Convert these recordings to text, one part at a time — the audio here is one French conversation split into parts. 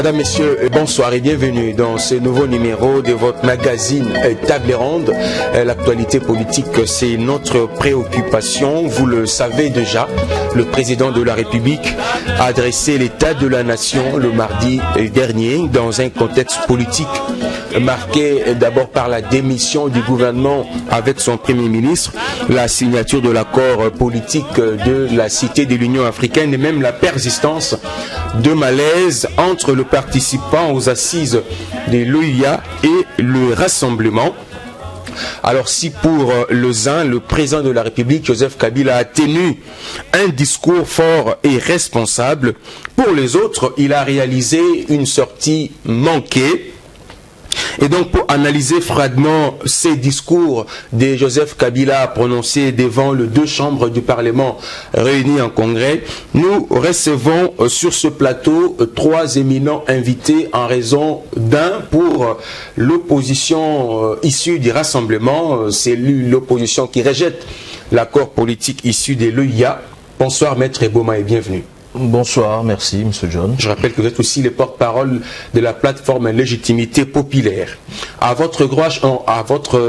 Madame, Messieurs, bonsoir et bienvenue dans ce nouveau numéro de votre magazine Table Ronde. L'actualité politique, c'est notre préoccupation. Vous le savez déjà, le président de la République a adressé l'état de la nation le mardi dernier dans un contexte politique marqué d'abord par la démission du gouvernement avec son Premier ministre, la signature de l'accord politique de la Cité de l'Union africaine et même la persistance de malaise entre le participant aux assises de l'OUA et le Rassemblement. Alors si pour les uns, le président de la République, Joseph Kabila, a tenu un discours fort et responsable, pour les autres, il a réalisé une sortie manquée. Et donc pour analyser froidement ces discours de Joseph Kabila prononcés devant les deux chambres du Parlement réunies en congrès, nous recevons sur ce plateau trois éminents invités en raison d'un pour l'opposition issue du Rassemblement, c'est l'opposition qui rejette l'accord politique issu de l'OUA. Bonsoir Maître Eboma et bienvenue. Bonsoir, merci M. John. Je rappelle que vous êtes aussi le porte-parole de la plateforme Légitimité Populaire. À votre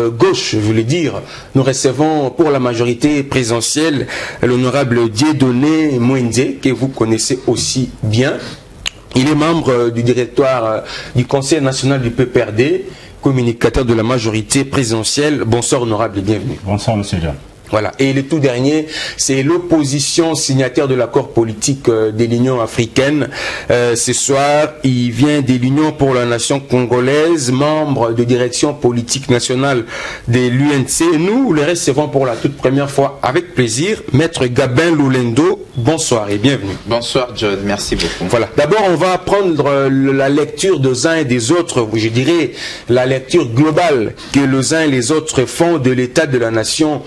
gauche, je voulais dire, nous recevons pour la majorité présidentielle l'honorable Dieudonné Mwende, que vous connaissez aussi bien. Il est membre du directoire du Conseil national du PPRD, communicateur de la majorité présidentielle. Bonsoir honorable et bienvenue. Bonsoir M. John. Voilà. Et le tout dernier, c'est l'opposition signataire de l'accord politique de l'Union africaine. Ce soir, il vient de l'Union pour la nation congolaise, membre de direction politique nationale de l'UNC. Nous le recevons pour la toute première fois avec plaisir. Maître Gabin Loulendo, bonsoir et bienvenue. Bonsoir John, merci beaucoup. Voilà. D'abord, on va prendre la lecture des uns et des autres, je dirais la lecture globale que les uns et les autres font de l'état de la nation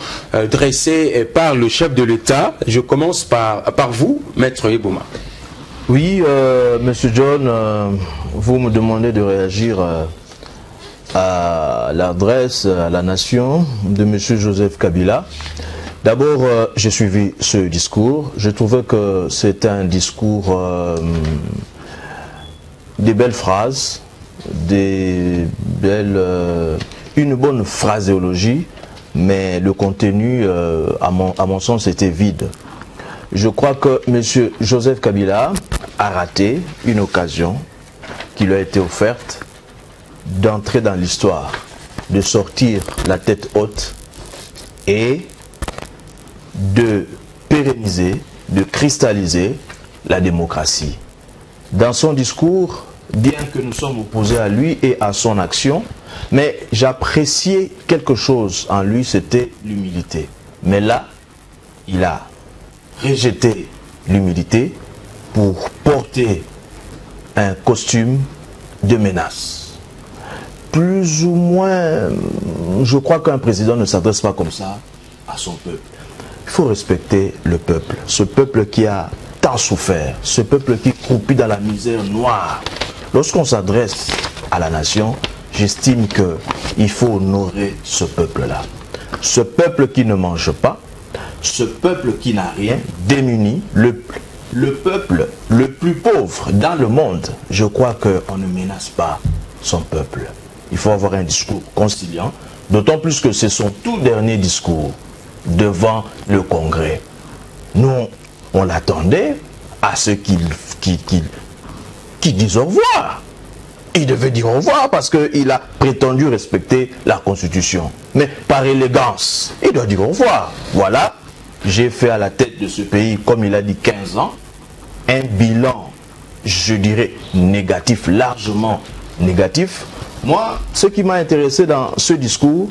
dressé par le chef de l'État. Je commence par vous, Maître Eboma. Oui, Monsieur John, vous me demandez de réagir à l'adresse à la nation de Monsieur Joseph Kabila. D'abord, j'ai suivi ce discours. Je trouvais que c'était un discours, des belles phrases, une bonne phraséologie, mais le contenu, à mon sens, était vide. Je crois que M. Joseph Kabila a raté une occasion qui lui a été offerte d'entrer dans l'histoire, de sortir la tête haute et de pérenniser, de cristalliser la démocratie. Dans son discours, bien que nous sommes opposés à lui et à son action, mais j'appréciais quelque chose en lui, c'était l'humilité. Mais là, il a rejeté l'humilité pour porter un costume de menace. Plus ou moins, je crois qu'un président ne s'adresse pas comme ça à son peuple. Il faut respecter le peuple, ce peuple qui a tant souffert, ce peuple qui croupit dans la misère noire. Lorsqu'on s'adresse à la nation, j'estime qu'il faut honorer ce peuple-là. Ce peuple qui ne mange pas, ce peuple qui n'a rien, démuni, le peuple le plus pauvre dans le monde. Je crois qu'on ne menace pas son peuple. Il faut avoir un discours conciliant, d'autant plus que c'est son tout dernier discours devant le Congrès. Nous, on l'attendait à ce qu'il dise au revoir. Il devait dire au revoir parce qu'il a prétendu respecter la Constitution. Mais par élégance, il doit dire au revoir. Voilà, j'ai fait à la tête de ce pays, comme il a dit, 15 ans, un bilan, je dirais, négatif, largement négatif. Moi, ce qui m'a intéressé dans ce discours,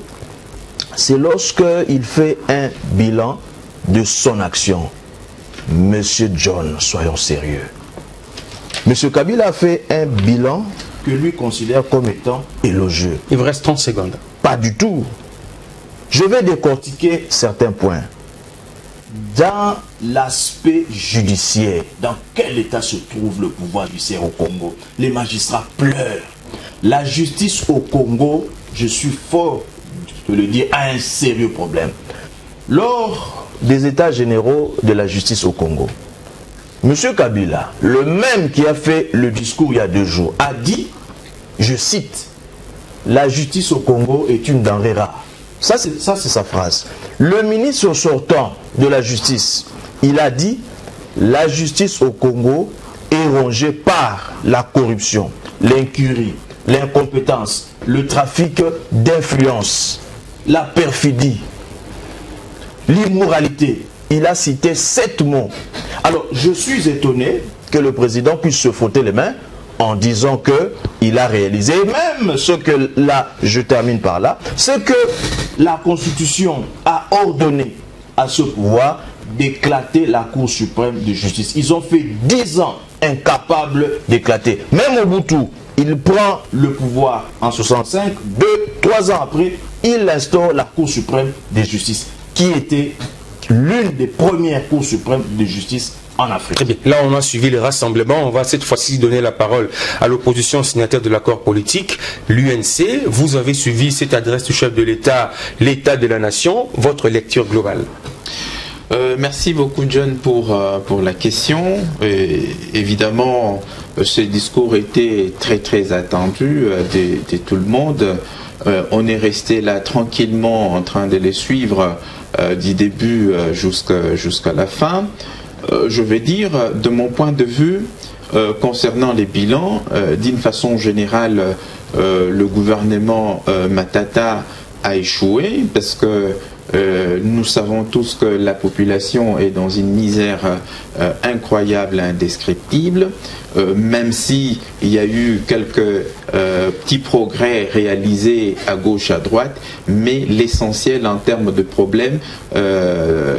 c'est lorsqu'il fait un bilan de son action. Monsieur John, soyons sérieux. Monsieur Kabila a fait un bilan que lui considère comme étant élogieux. Il vous reste 30 secondes. Pas du tout. Je vais décortiquer certains points. Dans l'aspect judiciaire, dans quel état se trouve le pouvoir judiciaire au Congo? Les magistrats pleurent. La justice au Congo, je suis fort de le dire, a un sérieux problème. Lors des états généraux de la justice au Congo, M. Kabila, le même qui a fait le discours il y a 2 jours, a dit, je cite, « La justice au Congo est une denrée rare ». Ça, c'est sa phrase. Le ministre sortant de la justice, il a dit, « La justice au Congo est rongée par la corruption, l'incurie, l'incompétence, le trafic d'influence, la perfidie, l'immoralité. » Il a cité 7 mots. Alors, je suis étonné que le président puisse se frotter les mains en disant qu'il a réalisé, même ce que là, je termine par là, c'est que la Constitution a ordonné à ce pouvoir d'éclater la Cour suprême de justice. Ils ont fait 10 ans incapables d'éclater. Même Mobutu, il prend le pouvoir en 65, 3 ans après, il instaure la Cour suprême de justice, qui était l'une des premières cours suprêmes de justice en Afrique. Très bien. Là, on a suivi les rassemblements. On va cette fois-ci donner la parole à l'opposition signataire de l'accord politique, l'UNC. Vous avez suivi cette adresse du chef de l'État, l'État de la Nation. Votre lecture globale. Merci beaucoup, John, pour la question. Évidemment, ce discours était très attendu de tout le monde. On est resté là tranquillement en train de les suivre du début jusqu'à la fin. Je vais dire, de mon point de vue, concernant les bilans, d'une façon générale, le gouvernement Matata a échoué parce que nous savons tous que la population est dans une misère incroyable, indescriptible, même si il y a eu quelques petits progrès réalisés à gauche, à droite, mais l'essentiel en termes de problèmes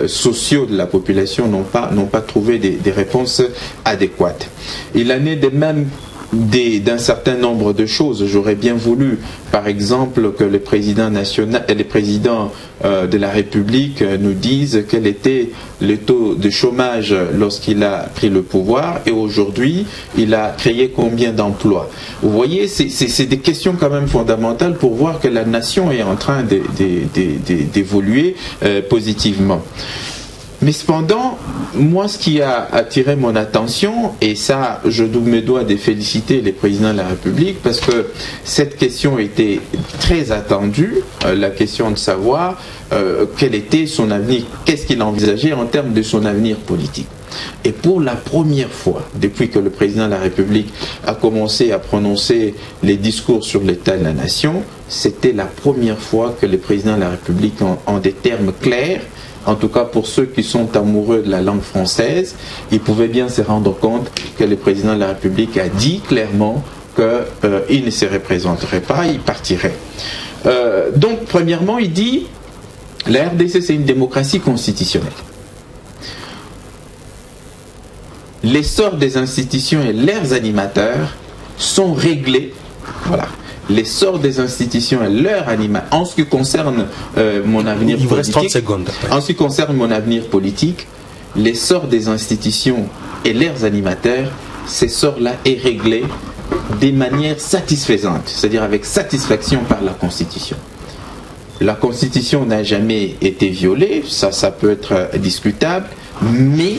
sociaux de la population n'ont pas trouvé des réponses adéquates. Il en est de même d'un certain nombre de choses. J'aurais bien voulu, par exemple, que les présidents nationaux et les présidents de la République nous disent quel était le taux de chômage lorsqu'il a pris le pouvoir et aujourd'hui, il a créé combien d'emplois. Vous voyez, c'est des questions quand même fondamentales pour voir que la nation est en train d'évoluer positivement. Mais cependant, moi, ce qui a attiré mon attention, et ça, je me dois de féliciter les présidents de la République, parce que cette question était très attendue, la question de savoir quel était son avenir, qu'est-ce qu'il envisageait en termes de son avenir politique. Et pour la première fois, depuis que le président de la République a commencé à prononcer les discours sur l'état de la nation, c'était la première fois que le président de la République, en des termes clairs, en tout cas pour ceux qui sont amoureux de la langue française, ils pouvaient bien se rendre compte que le président de la République a dit clairement qu'il ne se représenterait pas, il partirait. Donc, premièrement, il dit la RDC, c'est une démocratie constitutionnelle. L'essor des institutions et leurs animateurs sont réglés. Voilà. L'essor des institutions et leur animation, en ce qui concerne mon avenir politique, reste 30 secondes. En ce qui concerne mon avenir politique, l'essor des institutions et leurs animateurs, cet essor-là est réglé de manière satisfaisante, c'est-à-dire avec satisfaction par la Constitution. La Constitution n'a jamais été violée, ça peut être discutable, mais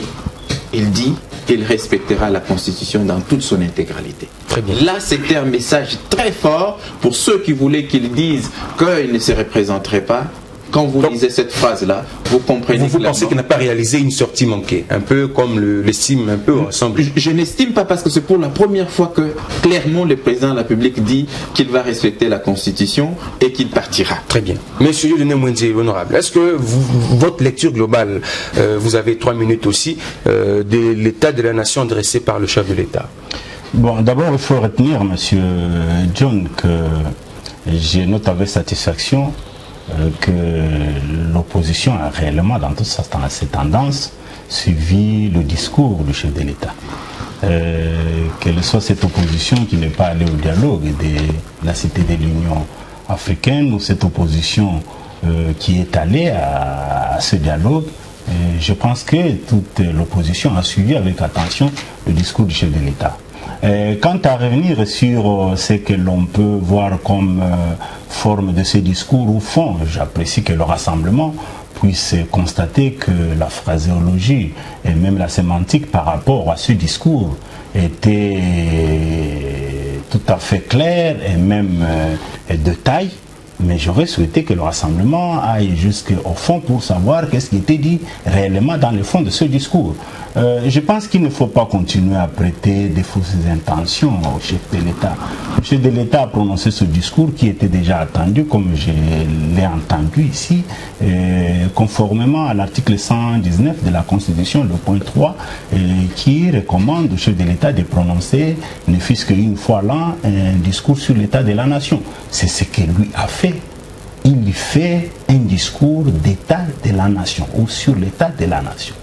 il dit qu'il respectera la Constitution dans toute son intégralité. Très bien. Là, c'était un message très fort pour ceux qui voulaient qu'ils disent qu'ils ne se représenteraient pas. Quand vous lisez cette phrase-là, vous comprenez Vous pensez qu'il n'a pas réalisé une sortie manquée, un peu comme l'estime un peu ensemble. Je n'estime pas, parce que c'est pour la première fois que clairement le président de la République dit qu'il va respecter la Constitution et qu'il partira. Très bien. Monsieur Dieudonné Mwenze, honorable, est-ce que votre lecture globale, vous avez 3 minutes aussi, de l'état de la nation dressé par le chef de l'État? Bon, d'abord, il faut retenir, monsieur John, que je note avec satisfaction que l'opposition a réellement, dans toute ses tendances, suivi le discours du chef de l'État. Quelle soit cette opposition qui n'est pas allée au dialogue de la Cité de l'Union africaine, ou cette opposition qui est allée à ce dialogue, je pense que toute l'opposition a suivi avec attention le discours du chef de l'État. Quant à revenir sur ce que l'on peut voir comme forme de ce discours ou fond, j'apprécie que le rassemblement puisse constater que la phraséologie et même la sémantique par rapport à ce discours était tout à fait claire et même de taille. Mais j'aurais souhaité que le rassemblement aille jusqu'au fond pour savoir qu'est-ce qui était dit réellement dans le fond de ce discours. Je pense qu'il ne faut pas continuer à prêter des fausses intentions au chef de l'État. Le chef de l'État a prononcé ce discours qui était déjà attendu, comme je l'ai entendu ici, conformément à l'article 119 de la Constitution, le point 3, qui recommande au chef de l'État de prononcer, ne fût-ce qu'une fois l'an, un discours sur l'état de la nation. C'est ce que lui a fait. Il fait un discours d'état de la nation ou sur l'état de la nation.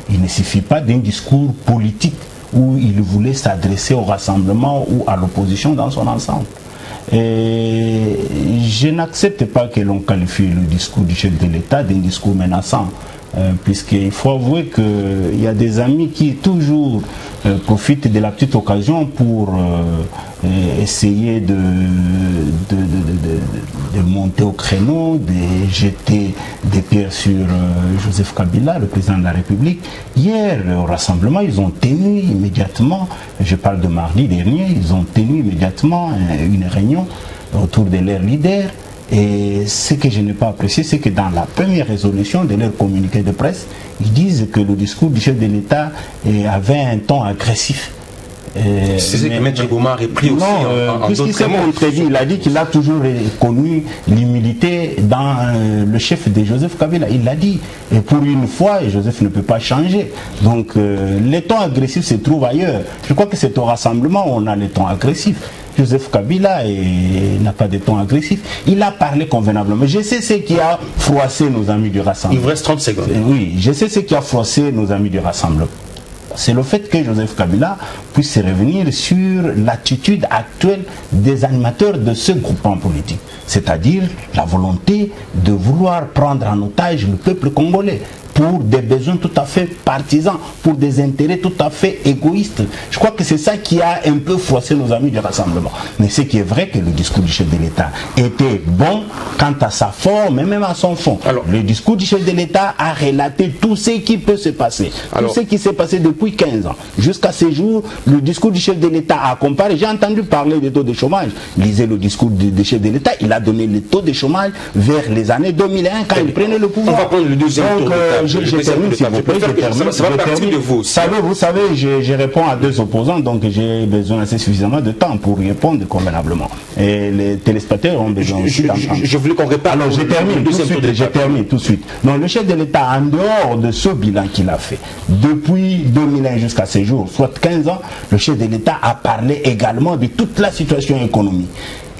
Il ne suffit pas d'un discours politique où il voulait s'adresser au rassemblement ou à l'opposition dans son ensemble. Et je n'accepte pas que l'on qualifie le discours du chef de l'État d'un discours menaçant. Puisqu'il faut avouer qu'il y a des amis qui toujours profitent de la petite occasion pour essayer de monter au créneau, de jeter des pierres sur Joseph Kabila, le président de la République. Hier, au rassemblement, ils ont tenu immédiatement, je parle de mardi dernier, ils ont tenu immédiatement une réunion autour de leur leader. Et ce que je n'ai pas apprécié, c'est que dans la première résolution de leur communiqué de presse, ils disent que le discours du chef de l'État avait un ton agressif. C'est ce que M. Bouma a repris aussi en puisqu'il s'est contredit, il a dit qu'il a toujours connu l'humilité dans le chef de Joseph Kabila. Il l'a dit. Et pour une fois, Joseph ne peut pas changer. Donc les tons agressifs se trouvent ailleurs. Je crois que c'est au rassemblement où on a les tons agressifs. Joseph Kabila n'a pas de ton agressif. Il a parlé convenablement. Je sais ce qui a froissé nos amis du rassemblement. Il vous reste 30 secondes. Oui, je sais ce qui a froissé nos amis du rassemblement. C'est le fait que Joseph Kabila puisse revenir sur l'attitude actuelle des animateurs de ce groupement politique. C'est-à-dire la volonté de vouloir prendre en otage le peuple congolais pour des besoins tout à fait partisans, pour des intérêts tout à fait égoïstes. Je crois que c'est ça qui a un peu froissé nos amis du rassemblement. Mais ce qui est vrai que le discours du chef de l'État était bon quant à sa forme et même à son fond. Alors, le discours du chef de l'État a relaté tout ce qui peut se passer. Tout ce qui s'est passé depuis 15 ans. Jusqu'à ce jour, le discours du chef de l'État a comparé. J'ai entendu parler des taux de chômage. Lisez le discours du chef de l'État. Il a donné les taux de chômage vers les années 2001 quand il prenait le pouvoir. On va prendre le deuxième tour. Je termine, s'il vous plaît. Vous savez, je réponds à deux opposants, donc j'ai besoin assez suffisamment de temps pour répondre convenablement. Et les téléspectateurs ont besoin aussi d'entendre. Je voulais qu'on répare. Alors, je termine tout de suite. Donc, le chef de l'État, en dehors de ce bilan qu'il a fait, depuis 2001 jusqu'à ce jour, soit 15 ans, le chef de l'État a parlé également de toute la situation économique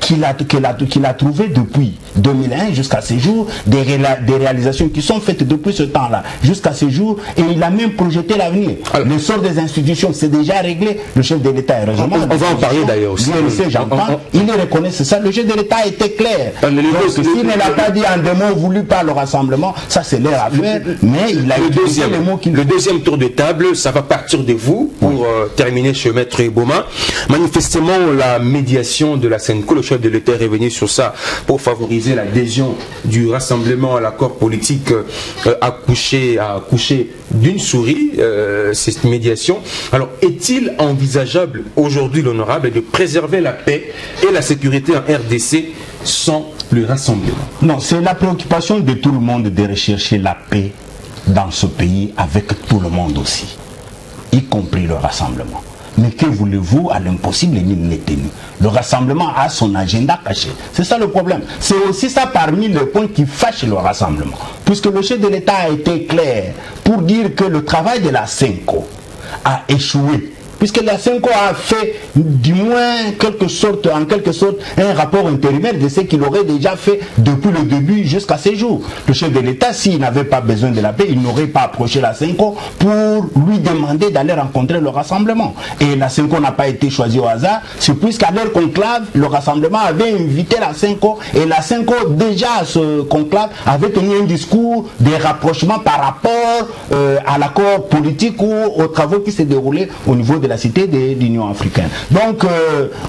qu'il a trouvé depuis 2001 jusqu'à ce jour, des réalisations qui sont faites depuis ce temps-là jusqu'à ce jour, et il a même projeté l'avenir. Le sort des institutions, c'est déjà réglé. Le chef de l'État, heureusement, on va en parler d'ailleurs aussi. Il reconnaît ça. Le chef de l'État a été clair. S'il ne l'a pas dit en des mots voulus par le rassemblement, ça c'est leur affaire, mais il a utilisé les mots qu'il... Le deuxième tour de table, ça va partir de vous pour terminer chez Maître Bouma. Manifestement, la médiation de la Senco, le chef de l'État est revenu sur ça pour favoriser l'adhésion du rassemblement à l'accord politique accouché d'une souris, cette médiation. Alors, est-il envisageable aujourd'hui, l'honorable, de préserver la paix et la sécurité en RDC sans le rassemblement? Non, c'est la préoccupation de tout le monde de rechercher la paix dans ce pays avec tout le monde aussi, y compris le rassemblement. Mais que voulez-vous, à l'impossible, il n'est tenu. Le rassemblement a son agenda caché. C'est ça le problème. C'est aussi ça parmi les points qui fâchent le rassemblement. Puisque le chef de l'État a été clair pour dire que le travail de la Senco a échoué. Puisque la Senco a fait du moins en quelque sorte un rapport intérimaire de ce qu'il aurait déjà fait depuis le début jusqu'à ce jour. Le chef de l'État, s'il n'avait pas besoin de la paix, il n'aurait pas approché la Senco pour lui demander d'aller rencontrer le rassemblement. Et la Senco n'a pas été choisie au hasard, c'est puisqu'à leur conclave, le rassemblement avait invité la Senco, et la Senco, déjà à ce conclave, avait tenu un discours de rapprochement par rapport à l'accord politique ou aux travaux qui se déroulaient au niveau de de la Cité de l'Union africaine. Donc,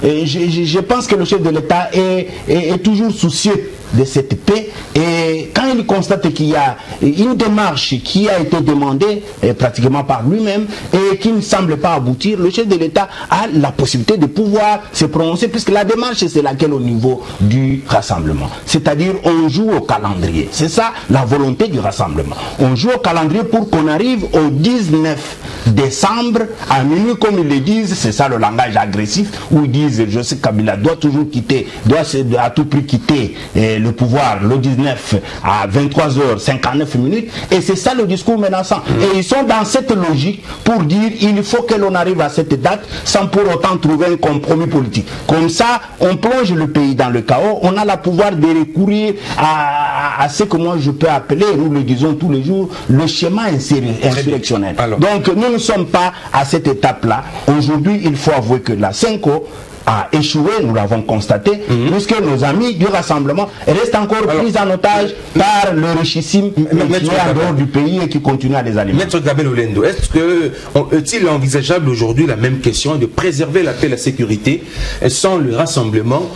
je pense que le chef de l'État est toujours soucieux de cette paix, et quand il constate qu'il y a une démarche qui a été demandée pratiquement par lui-même et qui ne semble pas aboutir, le chef de l'État a la possibilité de pouvoir se prononcer, puisque la démarche c'est laquelle au niveau du rassemblement, c'est-à-dire on joue au calendrier, c'est ça la volonté du rassemblement, on joue au calendrier pour qu'on arrive au 19 décembre à minuit, comme ils le disent, c'est ça le langage agressif, où ils disent Joseph Kabila doit toujours quitter, doit à tout prix quitter le pouvoir le 19 à 23h59, et c'est ça le discours menaçant. Et ils sont dans cette logique pour dire il faut que l'on arrive à cette date sans pour autant trouver un compromis politique. Comme ça, on plonge le pays dans le chaos, on a le pouvoir de recourir à ce que moi je peux appeler, nous le disons tous les jours, le schéma insurrectionnel. Donc nous ne sommes pas à cette étape-là. Aujourd'hui, il faut avouer que la CENCO a échoué, nous l'avons constaté, puisque nos amis du rassemblement restent encore pris en otage par le richissime qui est en dehors du pays et qui continue à les alimenter. Maître Gabel Oulendo, est-il envisageable aujourd'hui la même question de préserver la paix et la sécurité sans le rassemblement,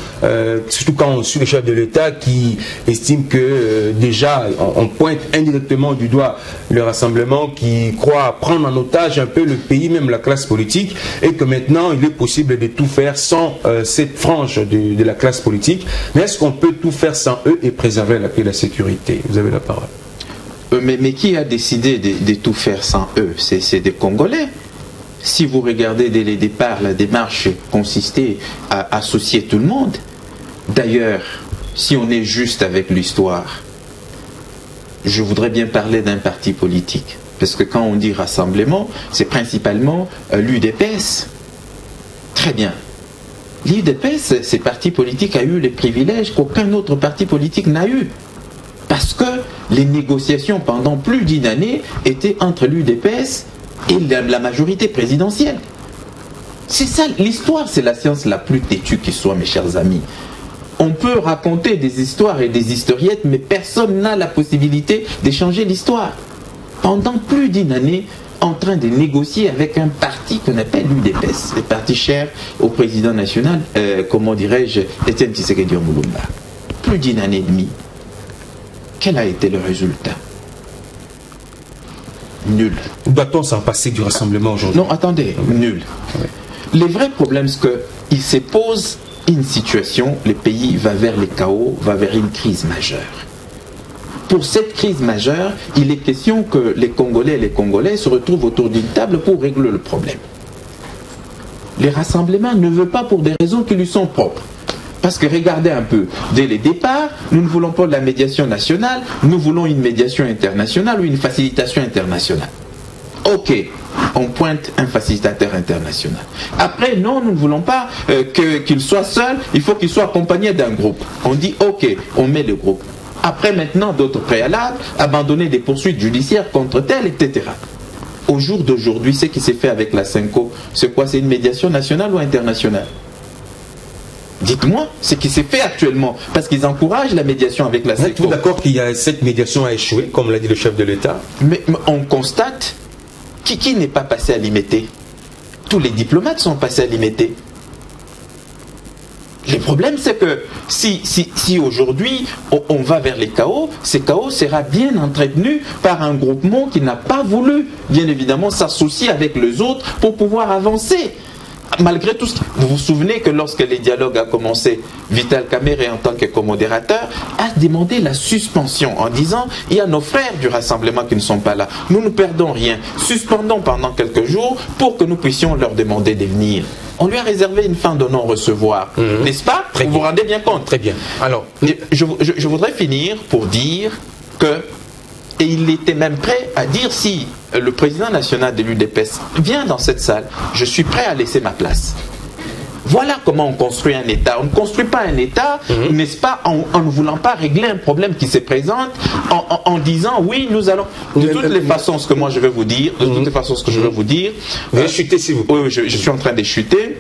surtout quand on suit le chef de l'État qui estime que déjà on pointe indirectement du doigt le rassemblement, qui croit prendre en otage un peu le pays, même la classe politique, et que maintenant il est possible de tout faire sans cette frange de la classe politique. Mais est-ce qu'on peut tout faire sans eux et préserver la paix et la sécurité? Vous avez la parole. Mais qui a décidé de tout faire sans eux? C'est des Congolais. Si vous regardez dès le départ, la démarche consistait à associer tout le monde. D'ailleurs, si on est juste avec l'histoire, je voudrais bien parler d'un parti politique. Parce que quand on dit rassemblement, c'est principalement l'UDPS. Très bien. L'UDPS, ces partis politiques, a eu les privilèges qu'aucun autre parti politique n'a eu. Parce que les négociations pendant plus d'une année étaient entre l'UDPS et la majorité présidentielle. C'est ça, l'histoire, c'est la science la plus têtue qui soit, mes chers amis. On peut raconter des histoires et des historiettes, mais personne n'a la possibilité d'échanger l'histoire. Pendant plus d'une année, en train de négocier avec un parti qu'on appelle l'UDPS, le parti cher au président national, comment dirais-je, Etienne Tshisekedi Mulumba. Plus d'une année et demie. Quel a été le résultat? Nul. Doit-on s'en passer du rassemblement aujourd'hui? Non, attendez, nul. Oui. Le vrai problème, c'est qu'il se pose une situation, le pays va vers le chaos, va vers une crise majeure. Pour cette crise majeure, il est question que les Congolais et les Congolais se retrouvent autour d'une table pour régler le problème. Les rassemblements ne veulent pas pour des raisons qui lui sont propres. Parce que regardez un peu, dès le départ, nous ne voulons pas de la médiation nationale, nous voulons une médiation internationale ou une facilitation internationale. Ok, on pointe un facilitateur international. Après, non, nous ne voulons pas qu'il soit seul, il faut qu'il soit accompagné d'un groupe. On dit ok, on met le groupe. Après, maintenant, d'autres préalables, abandonner des poursuites judiciaires contre tel, etc. Au jour d'aujourd'hui, ce qui s'est fait avec la CENCO, c'est quoi? C'est une médiation nationale ou internationale? Dites-moi ce qui s'est fait actuellement, parce qu'ils encouragent la médiation avec la CENCO. Êtes-vous d'accord qu'il y a cette médiation a échoué, comme l'a dit le chef de l'État? Mais on constate qui n'est pas passé à l'IMT. Tous les diplomates sont passés à l'IMT. Le problème, c'est que si aujourd'hui on va vers les chaos, ces chaos sera bien entretenu par un groupement qui n'a pas voulu, bien évidemment, s'associer avec les autres pour pouvoir avancer. Malgré tout, vous vous souvenez que lorsque les dialogues ont commencé, Vital Kamerhe, en tant que co-modérateur, a demandé la suspension en disant il y a nos frères du rassemblement qui ne sont pas là. Nous ne perdons rien. Suspendons pendant quelques jours pour que nous puissions leur demander de venir. On lui a réservé une fin de non-recevoir. N'est-ce pas? Vous vous rendez bien compte? Très bien. Alors, je voudrais finir pour dire que, et il était même prêt à dire si le président national de l'UDPS vient dans cette salle, je suis prêt à laisser ma place. Voilà comment on construit un État. On ne construit pas un État, n'est-ce pas, en ne voulant pas régler un problème qui se présente, en disant oui, nous allons. De toutes les façons, ce que moi je vais vous dire, de toutes les façons, ce que je vais vous dire. Vous chutez, s'il vous plaît. Oui, je suis en train de chuter.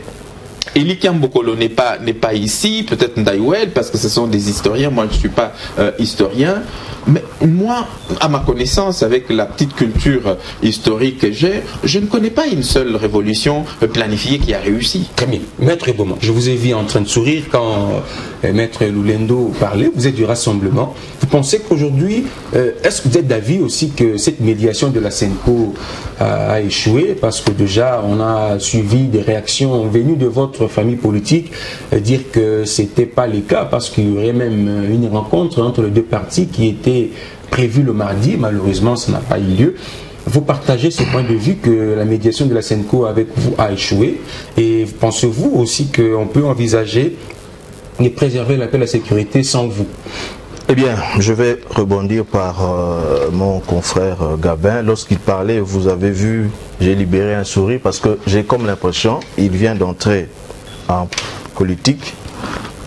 Eli Kiambokolo n'est pas ici, peut-être Ndaïwel, parce que ce sont des historiens, moi je ne suis pas historien, mais moi, à ma connaissance, avec la petite culture historique que j'ai, je ne connais pas une seule révolution planifiée qui a réussi. Très bien. Maître Beaumont, je vous ai vu en train de sourire quand Maître Lulendo parlait. Vous êtes du Rassemblement. Vous pensez qu'aujourd'hui, est-ce que vous êtes d'avis aussi que cette médiation de la SENCO a échoué? Parce que déjà, on a suivi des réactions venues de votre famille politique dire que ce n'était pas le cas, parce qu'il y aurait même une rencontre entre les deux partis qui était prévue le mardi. Malheureusement, ça n'a pas eu lieu. Vous partagez ce point de vue que la médiation de la SENCO avec vous a échoué, et pensez-vous aussi qu'on peut envisager de préserver la paix et la sécurité sans vous? Eh bien, je vais rebondir par mon confrère Gabin. Lorsqu'il parlait, vous avez vu, j'ai libéré un sourire parce que j'ai comme l'impression qu'il vient d'entrer en politique.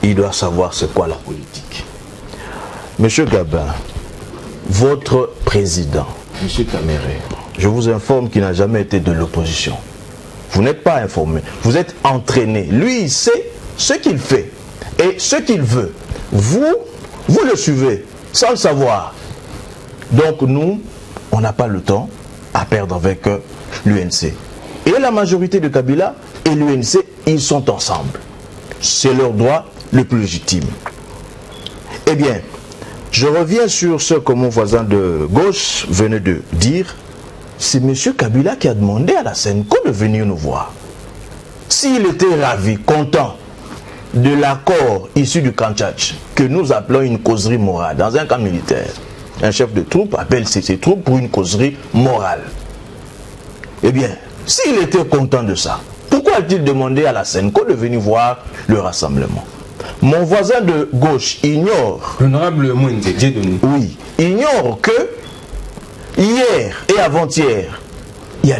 Il doit savoir c'est quoi la politique. Monsieur Gabin, votre président, Monsieur Caméré, je vous informe qu'il n'a jamais été de l'opposition. Vous n'êtes pas informé, vous êtes entraîné. Lui, il sait ce qu'il fait et ce qu'il veut. Vous le suivez sans le savoir. Donc nous, on n'a pas le temps à perdre avec l'UNC. Et la majorité de Kabila et l'UNC, ils sont ensemble. C'est leur droit le plus légitime. Eh bien, je reviens sur ce que mon voisin de gauche venait de dire. C'est M. Kabila qui a demandé à la SENCO de venir nous voir. S'il était ravi, content de l'accord issu du Kantchach, que nous appelons une causerie morale, dans un camp militaire, un chef de troupe appelle ses troupes pour une causerie morale. Eh bien, s'il était content de ça, pourquoi a-t-il demandé à la SENCO de venir voir le rassemblement? Mon voisin de gauche ignore... L'honorable Mwende, Dieudonné. Oui, ignore que hier et avant-hier, il y a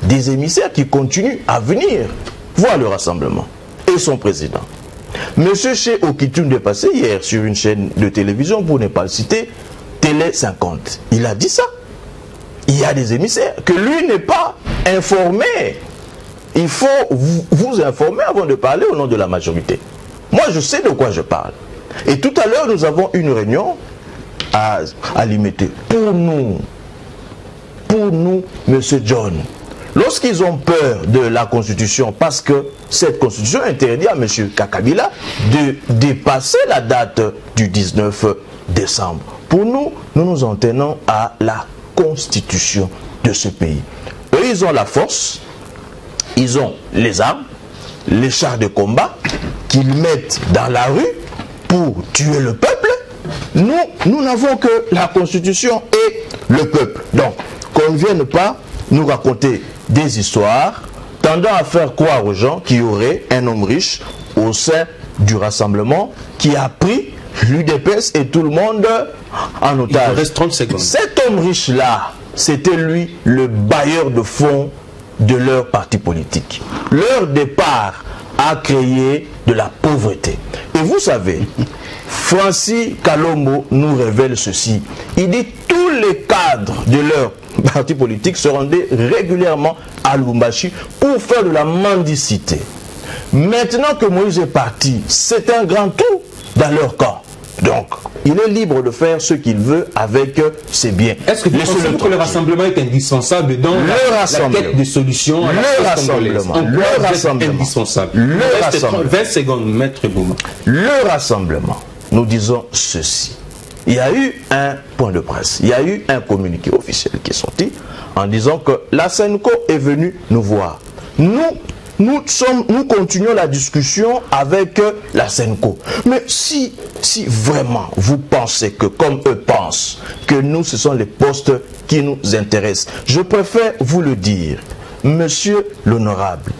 des émissaires qui continuent à venir voir le rassemblement. Et son président. Monsieur Che Okitoun est passé hier sur une chaîne de télévision, pour ne pas le citer, Télé 50. Il a dit ça. Il y a des émissaires, que lui n'est pas informé. Il faut vous informer avant de parler au nom de la majorité. Moi, je sais de quoi je parle. Et tout à l'heure, nous avons une réunion à limiter. Pour nous, Monsieur John, lorsqu'ils ont peur de la Constitution, parce que cette Constitution interdit à M. Kabila de dépasser la date du 19 décembre. Pour nous, nous nous en tenons à la Constitution de ce pays. Eux, ils ont la force, ils ont les armes, les chars de combat qu'ils mettent dans la rue pour tuer le peuple. Nous n'avons que la Constitution et le peuple. Donc, qu'on ne vienne pas nous raconter des histoires tendant à faire croire aux gens qu'il y aurait un homme riche au sein du rassemblement qui a pris l'UDPS et tout le monde en otage. Il reste 30 secondes. Cet homme riche-là, c'était lui le bailleur de fonds de leur parti politique. Leur départ a créé de la pauvreté. Et vous savez, Francis Kalombo nous révèle ceci. Il dit tous les cadres de leur parti politique se rendaient régulièrement à Lubumbashi pour faire de la mendicité. Maintenant que Moïse est parti, c'est un grand trou dans leur camp. Donc, il est libre de faire ce qu'il veut avec ses biens. Est-ce que vous pensez que le rassemblement est indispensable dans la quête de solutions? Le rassemblement. Indispensable. Le rassemblement. 20 secondes, Maître Beaumont. Le rassemblement, nous disons ceci. Il y a eu un point de presse, il y a eu un communiqué officiel qui est sorti en disant que la SENCO est venue nous voir. Nous continuons la discussion avec la SENCO. Mais si vraiment vous pensez que, comme eux pensent, que nous, ce sont les postes qui nous intéressent, je préfère vous le dire, monsieur l'honorable,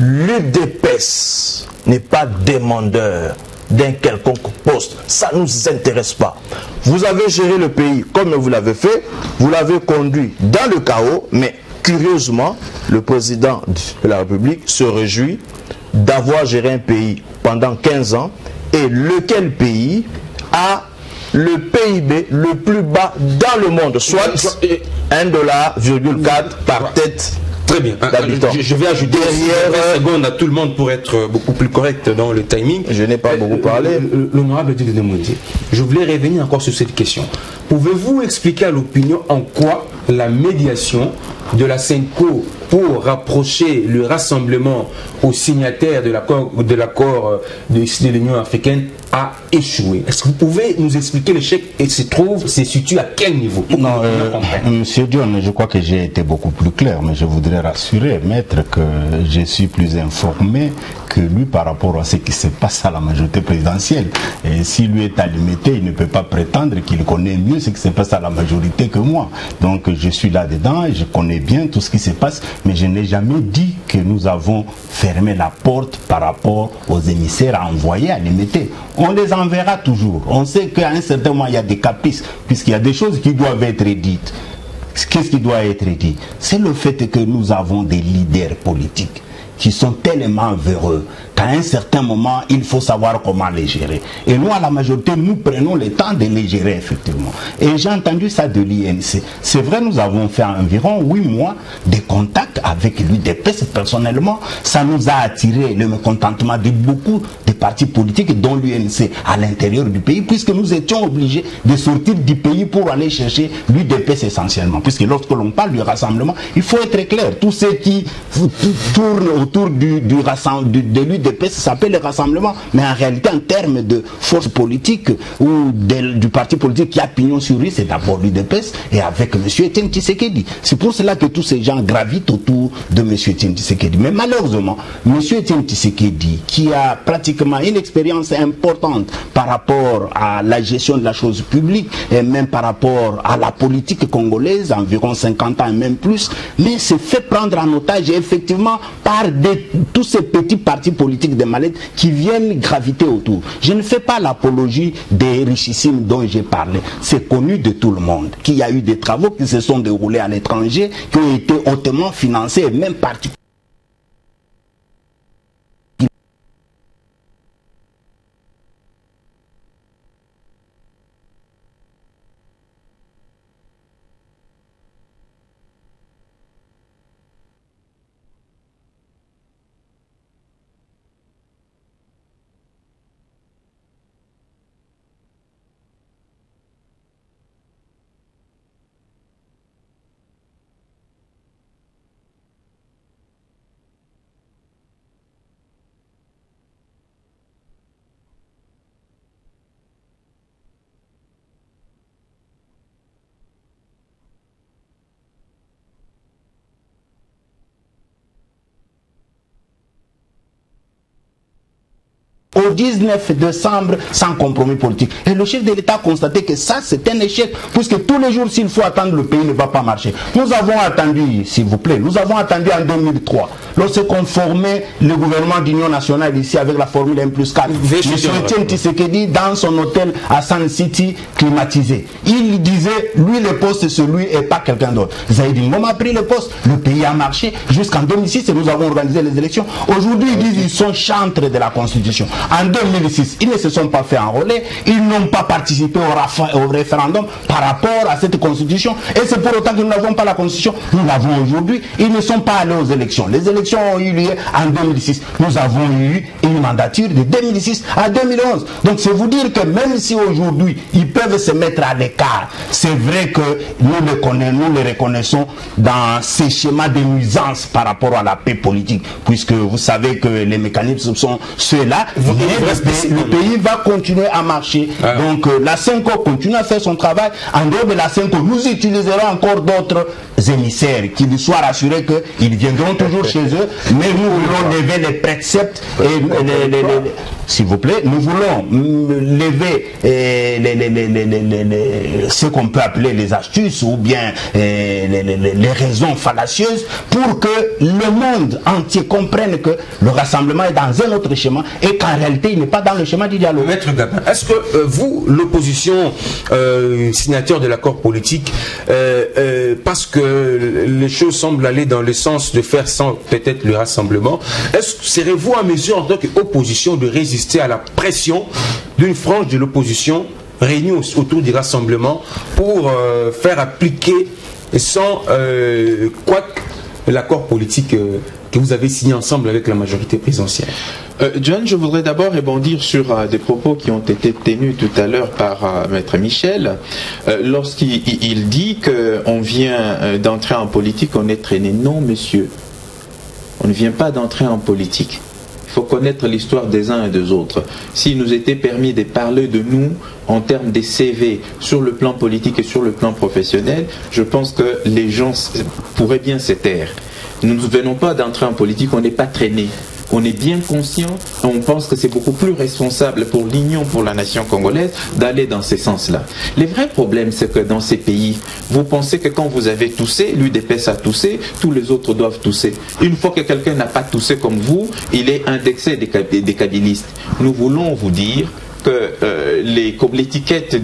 l'UDPS n'est pas demandeur d'un quelconque poste. Ça ne nous intéresse pas. Vous avez géré le pays comme vous l'avez fait, vous l'avez conduit dans le chaos, mais curieusement, le président de la République se réjouit d'avoir géré un pays pendant 15 ans et lequel pays a le PIB le plus bas dans le monde, soit 1,4 $ par tête Très bien. Je vais ajouter 20 secondes à tout le monde pour être beaucoup plus correct dans le timing. Je n'ai pas beaucoup parlé. L'honorable Didier Demondier, je voulais revenir encore sur cette question. Pouvez-vous expliquer à l'opinion en quoi la médiation de la CENCO pour rapprocher le rassemblement aux signataires de l'accord de l'Union africaine a échoué? Est-ce que vous pouvez nous expliquer l'échec et se situe à quel niveau? Non, Monsieur John, je crois que j'ai été beaucoup plus clair, mais je voudrais rassurer Maître que je suis plus informé que lui par rapport à ce qui se passe à la majorité présidentielle. Et si lui est alimenté, il ne peut pas prétendre qu'il connaît mieux ce qui se passe à la majorité que moi. Donc je suis là-dedans et je connais bien tout ce qui se passe, mais je n'ai jamais dit que nous avons fermé la porte par rapport aux émissaires à envoyer à Limité. On les enverra toujours. On sait qu'à un certain moment, il y a des caprices, puisqu'il y a des choses qui doivent être dites. Qu'est-ce qui doit être dit? C'est le fait que nous avons des leaders politiques qui sont tellement véreux qu'à un certain moment, il faut savoir comment les gérer. Et nous, à la majorité, nous prenons le temps de les gérer, effectivement. Et j'ai entendu ça de l'INC. C'est vrai, nous avons fait environ 8 mois de contacts avec l'UDPS. Personnellement, ça nous a attiré le mécontentement de beaucoup de partis politiques, dont l'UNC, à l'intérieur du pays, puisque nous étions obligés de sortir du pays pour aller chercher l'UDPS essentiellement. Puisque lorsque l'on parle du rassemblement, il faut être clair. Tous ceux qui tournent autour de l'UDPS s'appelle le rassemblement, mais en réalité en termes de force politique ou du parti politique qui a pignon sur rue, c'est d'abord l'UDPS et avec M. Etienne Tshisekedi. C'est pour cela que tous ces gens gravitent autour de M. Etienne Tshisekedi. Mais malheureusement, M. Etienne Tshisekedi, qui a pratiquement une expérience importante par rapport à la gestion de la chose publique et même par rapport à la politique congolaise, environ 50 ans et même plus, mais s'est fait prendre en otage effectivement par tous ces petits partis politiques de mallettes qui viennent graviter autour. Je ne fais pas l'apologie des richissimes dont j'ai parlé. C'est connu de tout le monde qu'il y a eu des travaux qui se sont déroulés à l'étranger, qui ont été hautement financés et même particulièrement. Au 19 décembre, sans compromis politique. Et le chef de l'État a constaté que ça, c'est un échec, puisque tous les jours, s'il faut attendre, le pays ne va pas marcher. Nous avons attendu, s'il vous plaît, nous avons attendu en 2003, lorsqu'on formait le gouvernement d'union nationale ici avec la formule M+4. M. Etienne Tshisekedi, dans son hôtel à Sun City, climatisé. Il disait, lui, le poste, c'est lui et pas quelqu'un d'autre. Zaïdi Ngom a pris le poste, le pays a marché jusqu'en 2006 et nous avons organisé les élections. Aujourd'hui, ils disent qu'ils sont chantres de la Constitution. En 2006, ils ne se sont pas fait enrôler, ils n'ont pas participé au référendum par rapport à cette constitution. Et c'est pour autant que nous n'avons pas la constitution, nous l'avons aujourd'hui. Ils ne sont pas allés aux élections. Les élections ont eu lieu en 2006. Nous avons eu une mandature de 2006 à 2011. Donc c'est vous dire que même si aujourd'hui ils peuvent se mettre à l'écart, c'est vrai que nous les reconnaissons dans ces schémas de nuisance par rapport à la paix politique, puisque vous savez que les mécanismes sont ceux-là. Le pays va continuer à marcher. Donc la CENCO continue à faire son travail. En dehors de la CENCO, nous utiliserons encore d'autres émissaires qui nous soient rassurés qu'ils viendront toujours chez eux, mais nous voulons lever les préceptes et s'il vous plaît, nous voulons lever ce qu'on peut appeler les astuces ou bien les raisons fallacieuses pour que le monde entier comprenne que le rassemblement est dans un autre schéma et qu'en réalité il n'est pas dans le schéma du dialogue. Maître Gabin, est-ce que vous, l'opposition signataire de l'accord politique, parce que les choses semblent aller dans le sens de faire sans peut-être le rassemblement, serez-vous en mesure en tant qu'opposition de résister à la pression d'une frange de l'opposition réunie autour du rassemblement pour faire appliquer sans l'accord politique que vous avez signé ensemble avec la majorité présidentielle? John, je voudrais d'abord rebondir sur des propos qui ont été tenus tout à l'heure par Maître Michel. Lorsqu'il dit qu'on vient d'entrer en politique, on est traîné. Non, monsieur. On ne vient pas d'entrer en politique. Il faut connaître l'histoire des uns et des autres. S'il nous était permis de parler de nous en termes des CV sur le plan politique et sur le plan professionnel, je pense que les gens pourraient bien se taire. Nous ne venons pas d'entrer en politique, on n'est pas traîné. On est bien conscient, on pense que c'est beaucoup plus responsable pour l'Union, pour la nation congolaise, d'aller dans ce sens-là. Le vrai problème, c'est que dans ces pays, vous pensez que quand vous avez toussé, l'UDPS a toussé, tous les autres doivent tousser. Une fois que quelqu'un n'a pas toussé comme vous, il est indexé des kabylistes. Nous voulons vous dire que l'étiquette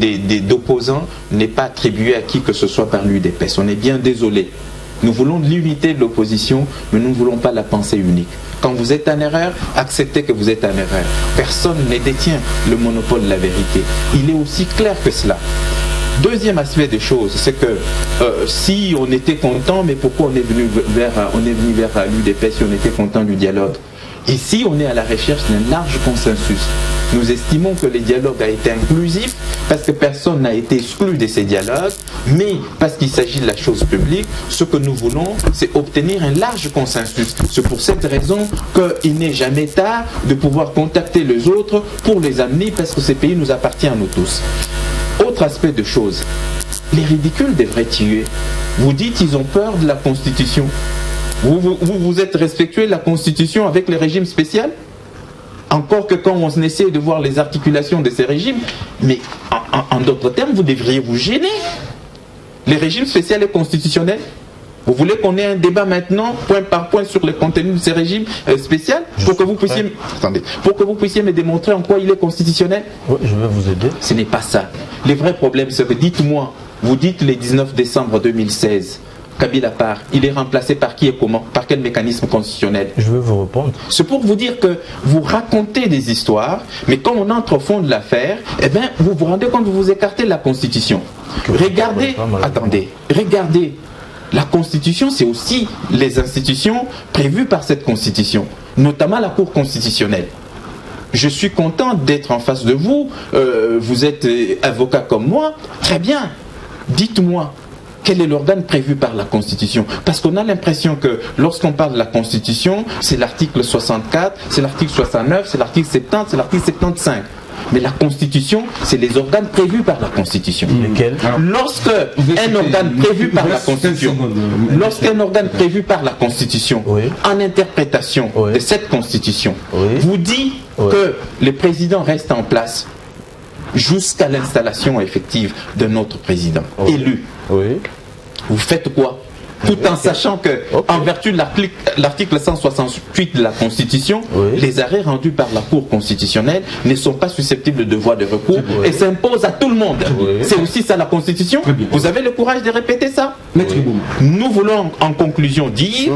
d'opposants n'est pas attribuée à qui que ce soit par l'UDPS. On est bien désolé. Nous voulons l'unité de l'opposition, mais nous ne voulons pas la pensée unique. Quand vous êtes en erreur, acceptez que vous êtes en erreur. Personne ne détient le monopole de la vérité. Il est aussi clair que cela. Deuxième aspect des choses, c'est que si on était content, mais pourquoi on est venu vers l'UDPS si on était content du dialogue? Ici, on est à la recherche d'un large consensus. Nous estimons que le dialogue a été inclusif parce que personne n'a été exclu de ces dialogues, mais parce qu'il s'agit de la chose publique, ce que nous voulons, c'est obtenir un large consensus. C'est pour cette raison qu'il n'est jamais tard de pouvoir contacter les autres pour les amener parce que ce pays nous appartient à nous tous. Autre aspect de choses, les ridicules devraient tuer. Vous dites qu'ils ont peur de la Constitution. Vous êtes respectueux de la Constitution avec les régimes spéciaux? Encore que quand on essaie de voir les articulations de ces régimes, mais en d'autres termes, vous devriez vous gêner. Les régimes spéciaux et constitutionnels, vous voulez qu'on ait un débat maintenant, point par point, sur le contenu de ces régimes spéciaux, pour que vous puissiez, pour que vous puissiez me démontrer en quoi il est constitutionnel? Oui, je vais vous aider. Ce n'est pas ça. Le vrai problème, c'est que dites-moi, vous dites le 19 décembre 2016, Kabila part, il est remplacé par qui et comment? Par quel mécanisme constitutionnel? Je vais vous répondre. C'est pour vous dire que vous racontez des histoires, mais quand on entre au fond de l'affaire, eh bien, vous vous rendez compte, vous vous écartez de la Constitution. Regardez, attendez, regardez, la Constitution, c'est aussi les institutions prévues par cette Constitution, notamment la Cour constitutionnelle. Je suis content d'être en face de vous, vous êtes avocat comme moi, très bien, dites-moi. Quel est l'organe prévu par la Constitution? Parce qu'on a l'impression que lorsqu'on parle de la Constitution, c'est l'article 64, c'est l'article 69, c'est l'article 70, c'est l'article 75. Mais la Constitution, c'est les organes prévus par la Constitution. Lesquels? Lorsque un organe prévu par la Constitution, lorsqu'un organe prévu par la Constitution, oui, en interprétation, oui, de cette Constitution, oui, vous dit, oui, que le président reste en place jusqu'à l'installation effective d'un autre président, oui, élu. Oui. Vous faites quoi? Tout en sachant que, en vertu de l'article 168 de la Constitution, oui, les arrêts rendus par la Cour constitutionnelle ne sont pas susceptibles de voie de recours, oui, et s'imposent à tout le monde. Oui. C'est aussi ça la Constitution. Vous avez le courage de répéter ça? Nous voulons en conclusion dire,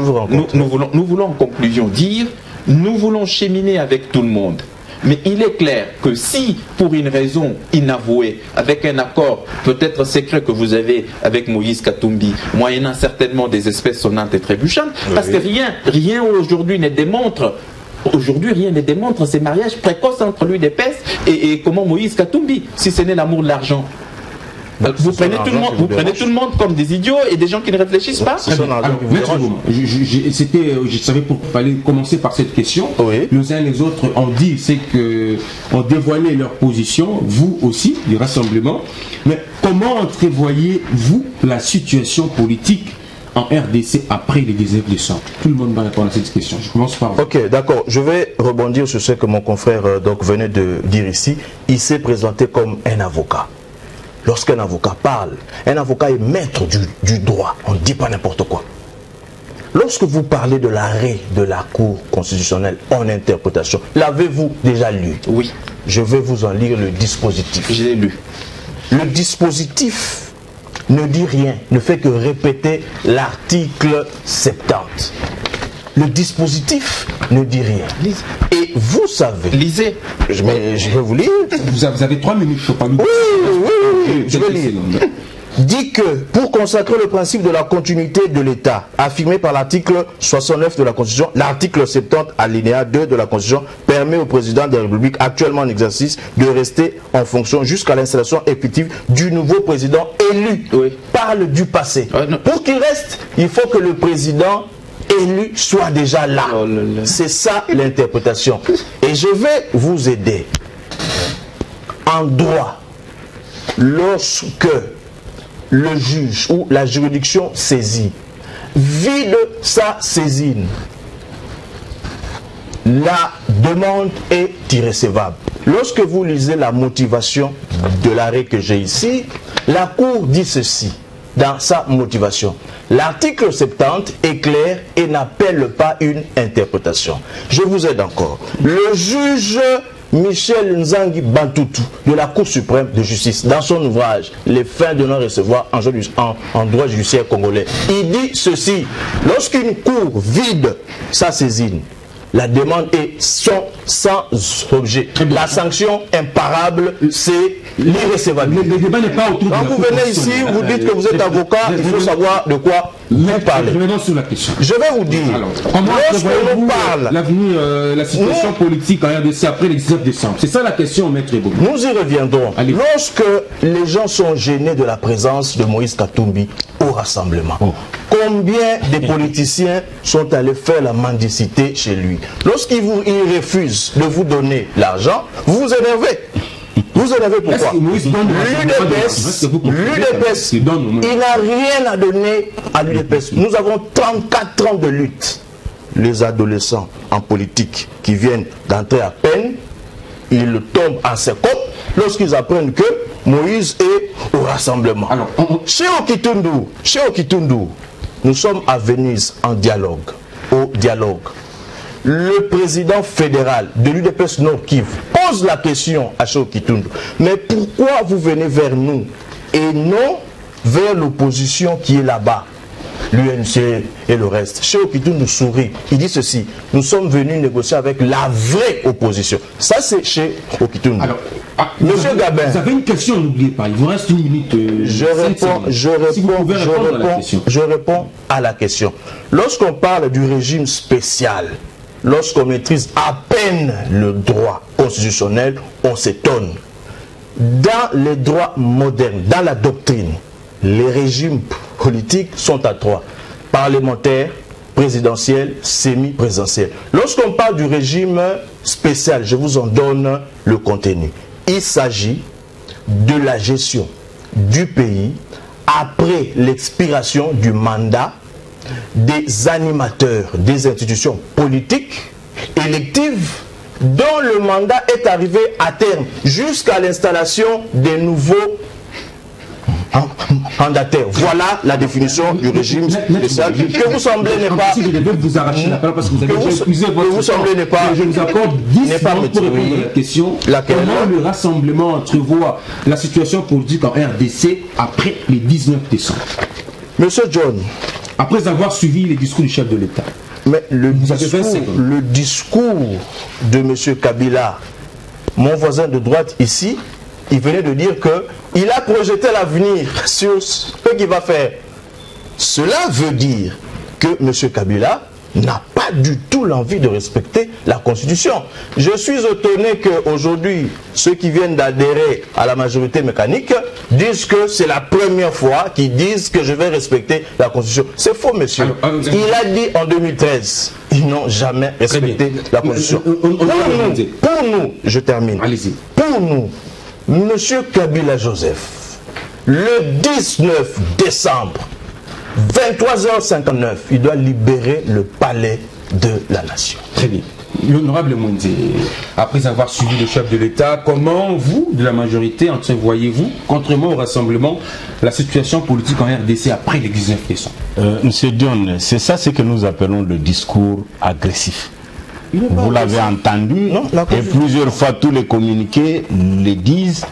nous voulons cheminer avec tout le monde. Mais il est clair que si, pour une raison inavouée, avec un accord peut-être secret que vous avez avec Moïse Katumbi, moyennant certainement des espèces sonnantes et trébuchantes, oui, parce que rien aujourd'hui ne démontre, rien ne démontre ces mariages précoces entre l'UDPS et comment Moïse Katumbi, si ce n'est l'amour de l'argent. Vous prenez tout le monde comme des idiots et des gens qui ne réfléchissent pas. Je savais pour commencer par cette question. Oui. Les uns et les autres ont dit, c'est que ont dévoilé leur position, vous aussi, du rassemblement. Mais comment entrevoyez-vous la situation politique en RDC après les 19 décembre? Tout le monde va répondre à cette question. Je commence par vous. Ok, d'accord. Je vais rebondir sur ce que mon confrère venait de dire ici. Il s'est présenté comme un avocat. Lorsqu'un avocat parle, un avocat est maître du droit. On ne dit pas n'importe quoi. Lorsque vous parlez de l'arrêt de la Cour constitutionnelle en interprétation, l'avez-vous déjà lu? Oui. Je vais vous en lire le dispositif. Je l'ai lu. Le dispositif ne dit rien, ne fait que répéter l'article 70. Le dispositif ne dit rien. Lise. Et vous savez... Lisez. Je vais vous lire. Vous avez 3 minutes, je ne peux pas nous... Oui, je vais lire. dit que pour consacrer le principe de la continuité de l'État, affirmé par l'article 69 de la Constitution, l'article 70 alinéa 2 de la Constitution permet au président de la République actuellement en exercice de rester en fonction jusqu'à l'installation effective du nouveau président élu. Oui. Parle du passé. Pour qu'il reste, il faut que le président élu soit déjà là. Oh là là. C'est ça l'interprétation. Et je vais vous aider. En droit, lorsque le juge ou la juridiction saisit vide sa saisine, la demande est irrécevable. Lorsque vous lisez la motivation de l'arrêt que j'ai ici, la Cour dit ceci dans sa motivation. L'article 70 est clair et n'appelle pas une interprétation. Je vous aide encore. Le juge Michel Nzangi Bantutu de la Cour suprême de justice, dans son ouvrage « Les fins de non-recevoir en droit judiciaire congolais », il dit ceci: lorsqu'une cour vide sa saisine, la demande est sans objet. La sanction imparable, c'est l'irrécevabilité. Le débat n'est pas autour de la Quand vous venez ici, vous dites que vous êtes avocat, il faut savoir de quoi vous parlez. Revenons sur la question. Je vais vous dire, Comment lorsque l'on parle, l'avenir, la situation politique en RDC après le 19 décembre? C'est ça la question, Maître Ebo. nous y reviendrons. Allez. Lorsque les gens sont gênés de la présence de Moïse Katumbi au rassemblement, combien de politiciens sont allés faire la mendicité chez lui? Lorsqu'il refuse de vous donner l'argent, vous vous énervez. Vous vous énervez pourquoi? L'UDPS, il n'a rien à donner à l'UDPS. Nous avons 34 ans de lutte. Les adolescents en politique qui viennent d'entrer à peine, ils tombent en sécope lorsqu'ils apprennent que Moïse est au rassemblement. Alors, Chez Okitundu, nous sommes à Venise en dialogue, au dialogue. Le président fédéral de l'UDPS Nord Kivu pose la question à Chez Okitundu: mais pourquoi vous venez vers nous et non vers l'opposition qui est là-bas, l'UNC et le reste? Chez Okitundu sourit, il dit ceci: nous sommes venus négocier avec la vraie opposition. Ça, c'est Chez Okitundu. Alors, Monsieur Gabin, vous avez une question, n'oubliez pas, il vous reste une minute. je réponds à la question. Lorsqu'on parle du régime spécial, lorsqu'on maîtrise à peine le droit constitutionnel, on s'étonne. Dans les droits modernes, dans la doctrine, les régimes politiques sont à trois: parlementaire, présidentiel, semi-présidentiel. Lorsqu'on parle du régime spécial, je vous en donne le contenu. Il s'agit de la gestion du pays après l'expiration du mandat des animateurs des institutions politiques électives dont le mandat est arrivé à terme, jusqu'à l'installation des nouveaux mandataires. Voilà la définition du régime spécial que vous semblez n'est pas. Je vais vous arracher la parole parce que vous avez déjà épuisé votre vous semblez n'est pas. Je vous accorde 10 minutes pour répondre à la question. Comment le rassemblement entrevoit la situation politique en RDC après le 19 décembre? Monsieur John, après avoir suivi les discours du chef de l'État. mais le discours de M. Kabila, mon voisin de droite ici, il venait de dire qu'il a projeté l'avenir sur ce qu'il va faire. Cela veut dire que M. Kabila n'a pas du tout l'envie de respecter la Constitution. Je suis étonné qu'aujourd'hui, ceux qui viennent d'adhérer à la majorité mécanique disent que c'est la première fois qu'ils disent que je vais respecter la Constitution. C'est faux, monsieur. Il a dit en 2013, ils n'ont jamais respecté la Constitution. Pour nous, je termine. Allez-y. Pour nous, monsieur Kabila Joseph, le 19 décembre, 23h59, il doit libérer le palais de la nation. Très bien. L'honorable Mwende, après avoir suivi le chef de l'État, comment vous, de la majorité, entrevoyez-vous, contrairement au rassemblement, la situation politique en RDC après le 19 décembre? Monsieur Dion, c'est ça ce que nous appelons le discours agressif. Vous l'avez entendu, et plusieurs fois tous les communiqués le disent.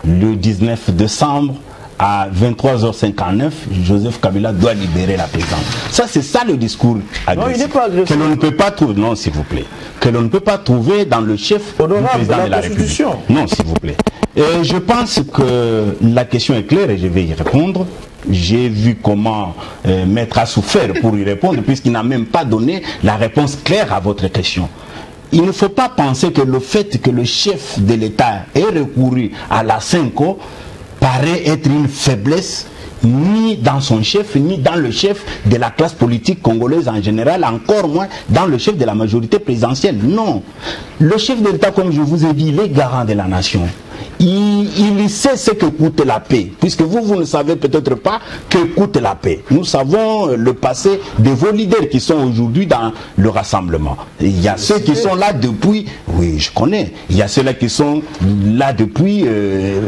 Le 19 décembre à 23h59, Joseph Kabila doit libérer la présidence. Ça, c'est ça le discours agressif. Non, il n'est pas agressif. Que l'on ne peut pas trouver, non s'il vous plaît, que l'on ne peut pas trouver dans le chef du président de la République. Non, s'il vous plaît. Et je pense que la question est claire et je vais y répondre. J'ai vu comment Maître a souffert pour y répondre, puisqu'il n'a même pas donné la réponse claire à votre question. Il ne faut pas penser que le fait que le chef de l'État ait recouru à la Cinco paraît être une faiblesse, ni dans son chef, ni dans le chef de la classe politique congolaise en général, encore moins dans le chef de la majorité présidentielle. Non. Le chef de l'État, comme je vous ai dit, il est garant de la nation. Il sait ce que coûte la paix, puisque vous ne savez peut-être pas que coûte la paix. Nous savons le passé de vos leaders qui sont aujourd'hui dans le rassemblement. Il y a ceux qui sont là depuis, oui je connais, il y a ceux-là qui sont là depuis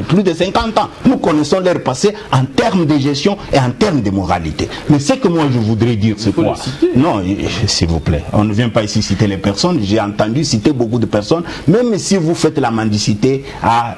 plus de 50 ans. Nous connaissons leur passé en termes de gestion et en termes de moralité. Mais ce que moi je voudrais dire, c'est quoi? Non, s'il vous plaît, on ne vient pas ici citer les personnes, j'ai entendu citer beaucoup de personnes, même si vous faites la mendicité à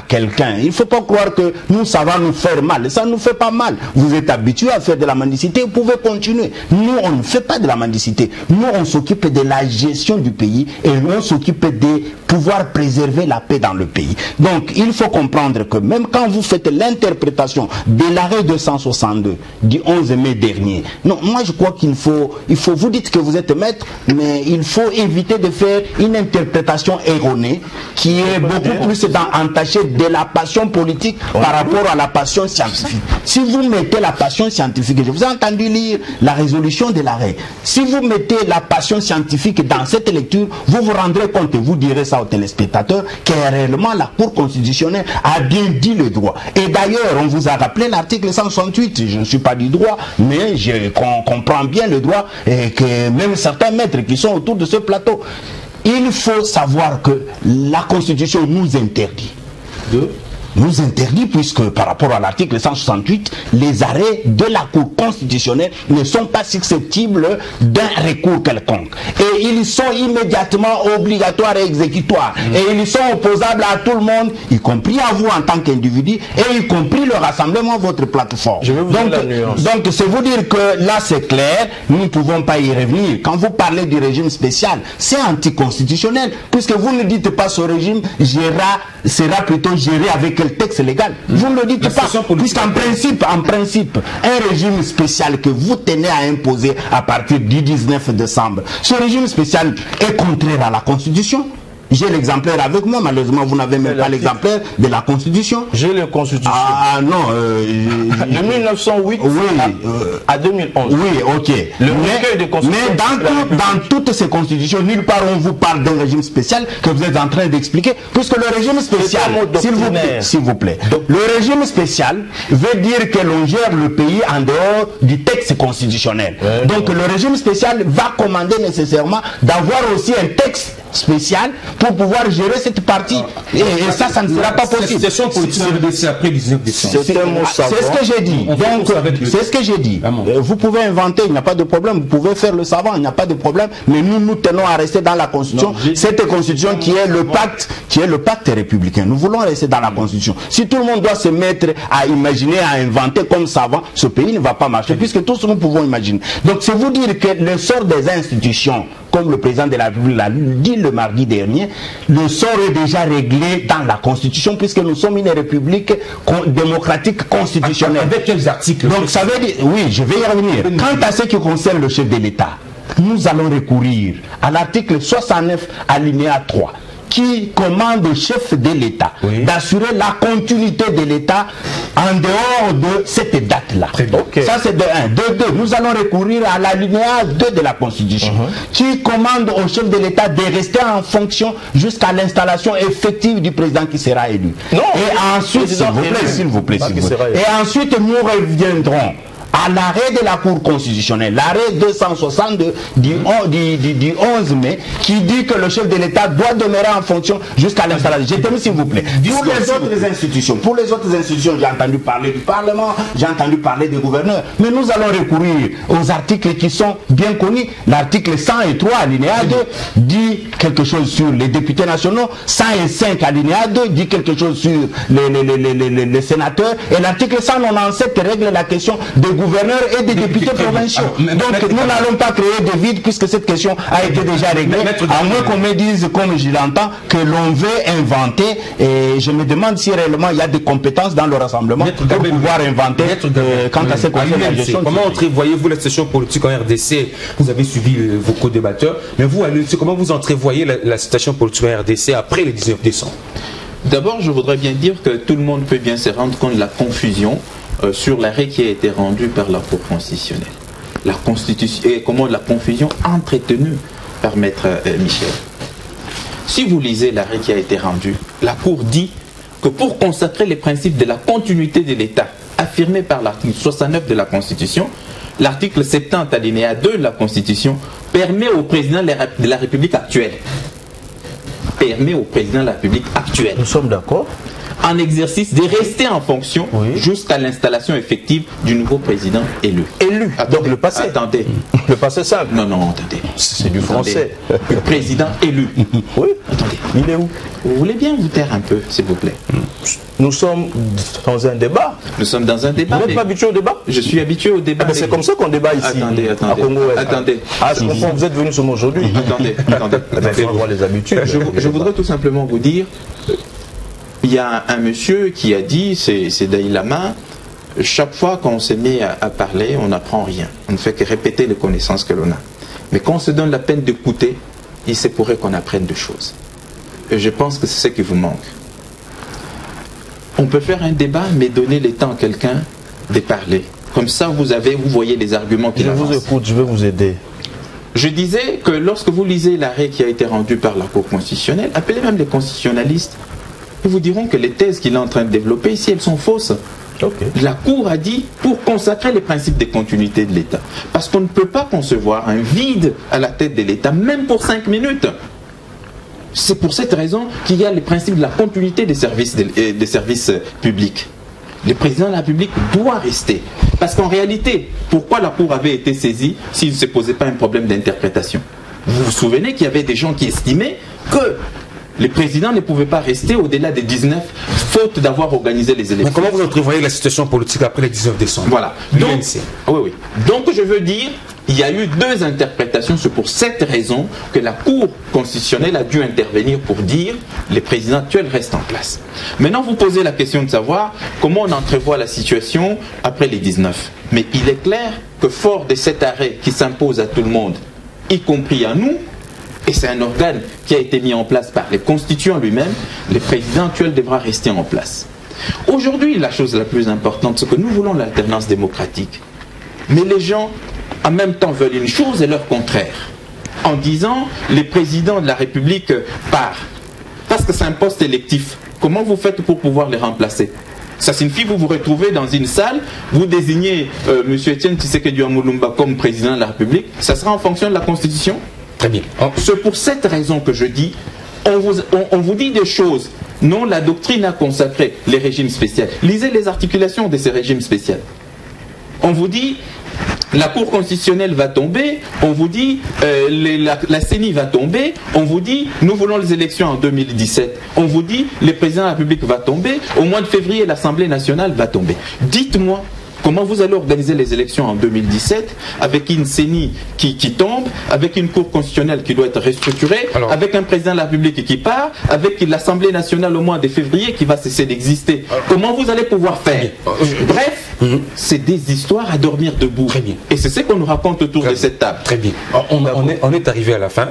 quelqu'un. Il ne faut pas croire que nous, ça va nous faire mal. Ça ne nous fait pas mal. Vous êtes habitués à faire de la mendicité, vous pouvez continuer. Nous, on ne fait pas de la mendicité. Nous, on s'occupe de la gestion du pays et on s'occupe de pouvoir préserver la paix dans le pays. Donc, il faut comprendre que même quand vous faites l'interprétation de l'arrêt 262 du 11 mai dernier, non, moi je crois qu'il faut, vous dites que vous êtes maître, mais il faut éviter de faire une interprétation erronée qui est beaucoup plus entachée de la passion politique par rapport à la passion scientifique. Si vous mettez la passion scientifique, je vous ai entendu lire la résolution de l'arrêt, si vous mettez la passion scientifique dans cette lecture, vous vous rendrez compte, et vous direz ça aux téléspectateurs, que réellement la Cour constitutionnelle a bien dit le droit. Et d'ailleurs, on vous a rappelé l'article 168, je ne suis pas du droit, mais je comprends bien le droit, et que même certains maîtres qui sont autour de ce plateau, il faut savoir que la Constitution nous interdit puisque par rapport à l'article 168, les arrêts de la Cour constitutionnelle ne sont pas susceptibles d'un recours quelconque. Et ils sont immédiatement obligatoires et exécutoires. Et ils sont opposables à tout le monde, y compris à vous en tant qu'individu, et y compris le rassemblement, votre plateforme. Je vais vous dire la nuance. Donc c'est vous dire que là c'est clair, nous ne pouvons pas y revenir. Quand vous parlez du régime spécial, c'est anticonstitutionnel, puisque vous ne dites pas ce régime sera plutôt géré avec quel texte légal. Vous ne le dites pas, puisqu'en principe, un régime spécial que vous tenez à imposer à partir du 19 décembre, ce régime spécial est contraire à la Constitution. J'ai l'exemplaire avec moi, malheureusement vous n'avez même pas l'exemplaire de la Constitution. J'ai la Constitution. Ah non, de 1908 à 2011. Oui, ok. Mais dans toutes ces constitutions, nulle part on vous parle d'un régime spécial que vous êtes en train d'expliquer, puisque le régime spécial, s'il vous plaît, le régime spécial veut dire que l'on gère le pays en dehors du texte constitutionnel. Donc le régime spécial va commander nécessairement d'avoir aussi un texte spécial pour pouvoir gérer cette partie. Et ça ne sera pas possible. Cette situation politique c'est après 19 décembre. C'est ce que j'ai dit. Donc, c'est ce que j'ai dit. Vous pouvez inventer, il n'y a pas de problème. Vous pouvez faire le savant, il n'y a pas de problème. Mais nous tenons à rester dans la Constitution. Cette Constitution qui est le pacte républicain. Nous voulons rester dans la Constitution. Si tout le monde doit se mettre à imaginer, à inventer comme savant, ce pays ne va pas marcher, puisque tous nous pouvons imaginer. Donc, c'est vous dire que le sort des institutions, comme le président de la République l'a dit le mardi dernier, le sort est déjà réglé dans la Constitution, puisque nous sommes une république démocratique constitutionnelle. Avec quels articles? Donc ça veut dire, oui, je vais y revenir. Quant à ce qui concerne le chef de l'État, nous allons recourir à l'article 69 alinéa 3. Qui commande au chef de l'État d'assurer la continuité de l'État en dehors de cette date-là. Ça c'est de 1. De 2, nous allons recourir à l'alinéa 2 de la Constitution qui commande au chef de l'État de rester en fonction jusqu'à l'installation effective du président qui sera élu. Et ensuite, s'il vous plaît, et ensuite nous reviendrons à l'arrêt de la Cour constitutionnelle, l'arrêt 262 du 11 mai, qui dit que le chef de l'État doit demeurer en fonction jusqu'à l'installation. Je termine s'il vous plaît. Pour les autres institutions, j'ai entendu parler du Parlement, j'ai entendu parler des gouverneurs, mais nous allons recourir aux articles qui sont bien connus. L'article 103 alinéa 2 dit quelque chose sur les députés nationaux, 105 alinéa 2 dit quelque chose sur les sénateurs, et l'article 197 règle la question des gouverneurs et des députés provinciaux. Donc nous n'allons pas créer de vide puisque cette question a été déjà réglée. À moins qu'on me dise, comme je l'entends, que l'on veut inventer. Et je me demande si réellement il y a des compétences dans le rassemblement pour pouvoir inventer quant à cette question. Comment entrevoyez-vous la situation politique en RDC? Vous avez suivi vos co-débatteurs, mais vous, comment vous entrevoyez la situation politique en RDC après le 19 décembre? D'abord, je voudrais bien dire que tout le monde peut bien se rendre compte de la confusion sur l'arrêt qui a été rendu par la Cour constitutionnelle. La Constitution et comment la confusion entretenue par Maître Michel. Si vous lisez l'arrêt qui a été rendu, la Cour dit que pour consacrer les principes de la continuité de l'État affirmés par l'article 69 de la Constitution, l'article 70 alinéa 2 de la Constitution permet au président de la République actuelle. Permet au président de la République actuelle. Nous sommes d'accord. En exercice de rester en fonction jusqu'à l'installation effective du nouveau président élu. Attendez, donc le passé. Attendez. Le passé simple. Non, attendez. C'est du français. Le président élu. Oui. Attendez. Il est où? Vous voulez bien vous taire un peu, s'il vous plaît? Nous sommes dans un débat. Nous sommes dans un débat. Vous n'êtes pas habitué au débat? Je suis habitué au débat. C'est comme ça qu'on débat ici. Attendez. À Congo-Ouest. Attendez. Ah, je comprends, vous êtes venu seulement aujourd'hui. Attendez. Il faut voir les habitudes. Je voudrais tout simplement vous dire, il y a un monsieur qui a dit, c'est Dalai Lama, chaque fois qu'on se met à parler, on n'apprend rien. On ne fait que répéter les connaissances que l'on a. Mais quand on se donne la peine d'écouter, il se pourrait qu'on apprenne des choses. Et je pense que c'est ce qui vous manque. On peut faire un débat, mais donner le temps à quelqu'un de parler. Comme ça, vous voyez les arguments qu'il avance. Je vous écoute, je vais vous aider. Je disais que lorsque vous lisez l'arrêt qui a été rendu par la Cour constitutionnelle, appelez même les constitutionnalistes, ils vous diront que les thèses qu'il est en train de développer ici, elles sont fausses. La Cour a dit pour consacrer les principes de continuité de l'État. Parce qu'on ne peut pas concevoir un vide à la tête de l'État, même pour 5 minutes. C'est pour cette raison qu'il y a les principes de la continuité des services publics. Le président de la République doit rester. Parce qu'en réalité, pourquoi la Cour avait été saisie s'il ne se posait pas un problème d'interprétation? Vous vous souvenez qu'il y avait des gens qui estimaient que les présidents ne pouvaient pas rester au-delà des 19, faute d'avoir organisé les élections. Mais comment vous entrevoyez la situation politique après le 19 décembre? Voilà. Donc je veux dire, il y a eu deux interprétations. C'est pour cette raison que la Cour constitutionnelle a dû intervenir pour dire les présidents actuels restent en place. Maintenant, vous posez la question de savoir comment on entrevoit la situation après les 19. Mais il est clair que fort de cet arrêt qui s'impose à tout le monde, y compris à nous, et c'est un organe qui a été mis en place par les constituants lui-même, le président actuel devra rester en place. Aujourd'hui, la chose la plus importante, c'est que nous voulons l'alternance démocratique. Mais les gens, en même temps, veulent une chose et leur contraire. En disant, les présidents de la République partent. Parce que c'est un poste électif. Comment vous faites pour pouvoir les remplacer? Ça signifie que vous vous retrouvez dans une salle, vous désignez M. Etienne Tshisekedi Amulumba comme président de la République. Ça sera en fonction de la Constitution? Très bien. C'est pour cette raison que je dis, on vous dit des choses. Non, la doctrine a consacré les régimes spéciaux. Lisez les articulations de ces régimes spéciaux. On vous dit, la Cour constitutionnelle va tomber, on vous dit, la CENI va tomber, on vous dit, nous voulons les élections en 2017. On vous dit, le président de la République va tomber, au mois de février, l'Assemblée nationale va tomber. Dites-moi, comment vous allez organiser les élections en 2017 avec une CENI qui tombe, avec une Cour constitutionnelle qui doit être restructurée, avec un président de la République qui part, avec l'Assemblée nationale au mois de février qui va cesser d'exister? Comment vous allez pouvoir faire? Bref, c'est des histoires à dormir debout. Très bien. Et c'est ce qu'on nous raconte autour de cette table. Très bien. On est arrivé à la fin.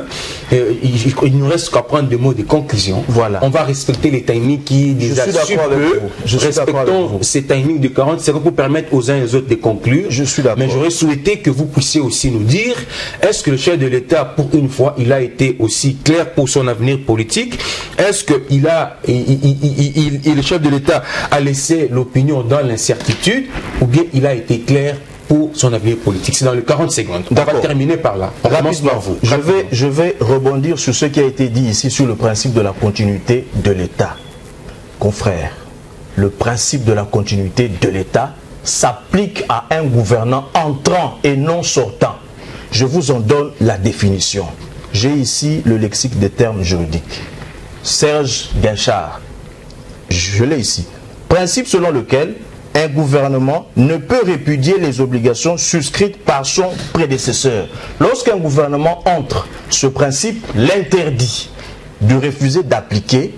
Il nous reste qu'à prendre des mots de conclusion. Voilà. On va respecter les timings qui déjà respectons ces timings de 40 secondes pour permettre aux uns et aux autres de conclure. Je suis d'accord. Mais j'aurais souhaité que vous puissiez aussi nous dire, est-ce que le chef de l'État, pour une fois, il a été aussi clair pour son avenir politique? Est-ce que le chef de l'État a laissé l'opinion dans l'incertitude, ou bien il a été clair pour son avenir politique? C'est dans les 40 secondes. On va terminer par là. On commence par vous. Je vais rebondir sur ce qui a été dit ici sur le principe de la continuité de l'État. Confrères, le principe de la continuité de l'État s'applique à un gouvernant entrant et non sortant. Je vous en donne la définition. J'ai ici le lexique des termes juridiques. Serge Guinchard, je l'ai ici. Principe selon lequel un gouvernement ne peut répudier les obligations souscrites par son prédécesseur. Lorsqu'un gouvernement entre, ce principe l'interdit de refuser d'appliquer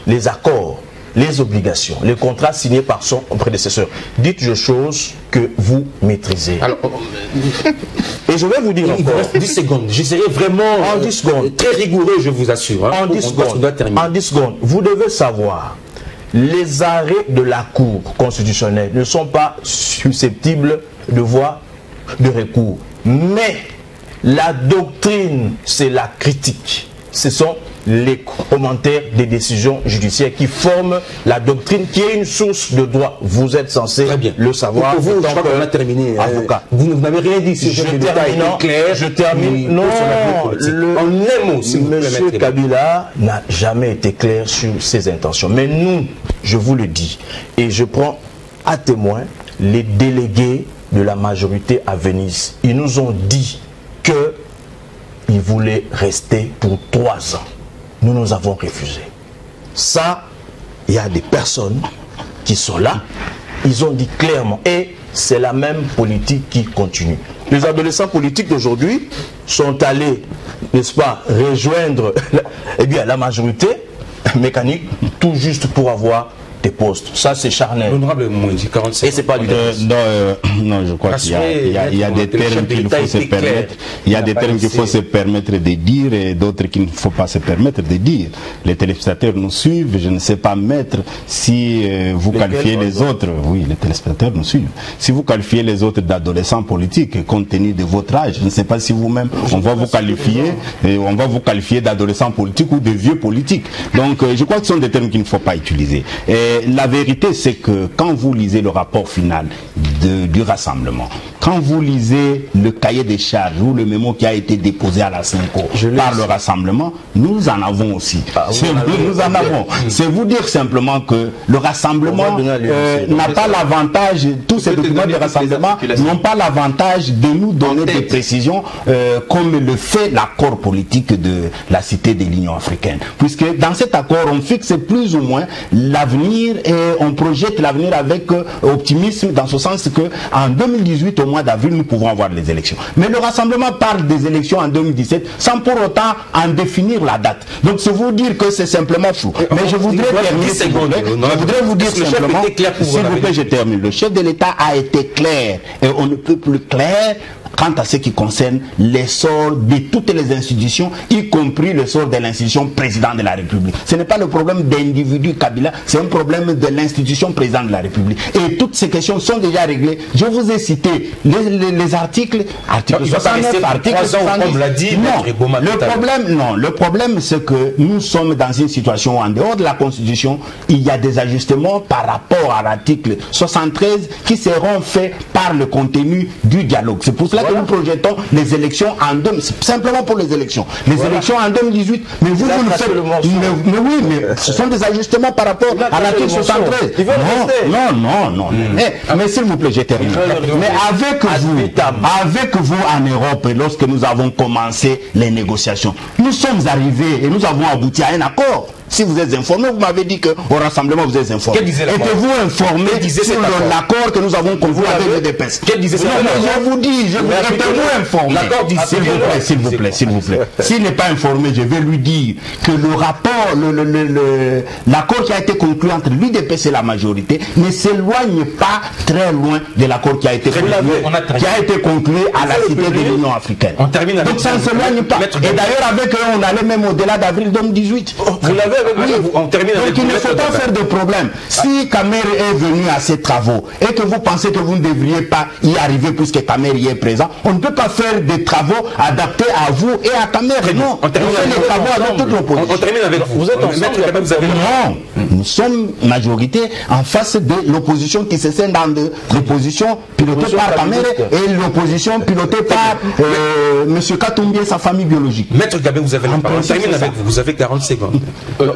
les accords, les obligations, les contrats signés par son prédécesseur. Dites des choses que vous maîtrisez. Alors, et je vais vous dire il vous encore. reste 10 secondes. Je serai vraiment En 10 secondes. très rigoureux, je vous assure. Hein, En 10 secondes, terminer. en 10 secondes, vous devez savoir, les arrêts de la Cour constitutionnelle ne sont pas susceptibles de voie de recours. Mais la doctrine, c'est la critique. Ce sont les commentaires des décisions judiciaires qui forment la doctrine, qui est une source de droit. Vous êtes censé le savoir. Pour vous, je crois qu'on a terminé. Avocat. Vous n'avez rien dit sur ce détail clair. Je termine. Non, Monsieur Kabila n'a jamais été clair sur ses intentions. Mais nous, je vous le dis, et je prends à témoin les délégués de la majorité à Venise. Ils nous ont dit que ils voulaient rester pour 3 ans. Nous avons refusé. Ça, il y a des personnes qui sont là, ils ont dit clairement, et c'est la même politique qui continue. Les adolescents politiques d'aujourd'hui sont allés, n'est-ce pas, rejoindre la majorité mécanique, tout juste pour avoir des postes. Ça, c'est charnel. L'honorable Mouindi, 45. Et c'est pas du non, je crois qu'il y a des termes qu'il faut se permettre. Il y a des termes qu'il faut se permettre de dire et d'autres qu'il ne faut pas se permettre de dire. Les téléspectateurs nous suivent. Je ne sais pas, maître, si vous qualifiez les autres. Oui, les téléspectateurs nous suivent. Si vous qualifiez les autres d'adolescents politiques, compte tenu de votre âge, je ne sais pas si vous-même, on va vous qualifier d'adolescents politiques ou de vieux politiques. Donc, je crois que ce sont des termes qu'il ne faut pas utiliser. La vérité, c'est que quand vous lisez le rapport final du rassemblement, quand vous lisez le cahier des charges ou le mémo qui a été déposé à la CENCO par le rassemblement, nous en avons aussi. Nous en avons. C'est vous dire simplement que le rassemblement n'a pas l'avantage, tous ces documents de rassemblement n'ont pas l'avantage de nous donner des précisions comme le fait l'accord politique de la Cité de l'Union africaine. Puisque dans cet accord, on fixe plus ou moins l'avenir et on projette l'avenir avec optimisme, dans ce sens que en 2018, au mois d'avril, nous pouvons avoir les élections. Mais le rassemblement parle des élections en 2017 sans pour autant en définir la date. Donc c'est vous dire que c'est simplement flou. Mais je voudrais terminer, je voudrais vous dire simplement, s'il vous plaît, je termine. Le chef de l'État a été clair et on ne peut plus clair quant à ce qui concerne l'essor de toutes les institutions, y compris le sort de l'institution président de la République. Ce n'est pas le problème d'individu Kabila, c'est un problème de l'institution président de la République. Et toutes ces questions sont déjà réglées. Je vous ai cité les articles, article 69, article 70. Le problème c'est que nous sommes dans une situation où en dehors de la Constitution, il y a des ajustements par rapport à l'article 73 qui seront faits par le contenu du dialogue. C'est pour cela que nous projetons les élections en 2018, simplement pour les élections. Les élections en 2018, mais vous le faites. Mais oui, mais ce sont des ajustements par rapport à l'article 73. Non. Mais s'il vous plaît, j'ai terminé. Mais avec vous en Europe, lorsque nous avons commencé les négociations, nous sommes arrivés et nous avons abouti à un accord. Si vous êtes informé, vous m'avez dit qu'au rassemblement vous êtes informé. Êtes-vous informé sur l'accord que nous avons conclu avec le DPS? Quel disait ça? Je vous dis, êtes-vous informé? S'il vous plaît. S'il n'est pas informé, je vais lui dire que le rapport, l'accord qui a été conclu entre l'UDPS et la majorité ne s'éloigne pas très loin de l'accord qui a été conclu à la Cité de l'Union africaine. On termine avec donc ça ne s'éloigne pas. Et d'ailleurs avec eux, on allait même au-delà d'avril 2018. Vous l'avez avec vous. On termine avec donc il ne faut pas faire de problème. Si Kamer est venu à ces travaux et que vous pensez que vous ne devriez pas y arriver puisque Kamer y est présent, on ne peut pas faire des travaux adaptés à vous et à Kamer. Non, on fait les travaux avec toute l'opposition. On termine avec vous. Vous êtes ensemble, non, nous sommes majorité en face de l'opposition qui se scinde dans l'opposition pilotée par Kamer et l'opposition pilotée par M. Katumbi et sa famille biologique. Maître Gabé, vous avez la parole. On termine avec vous. Vous avez 40 secondes.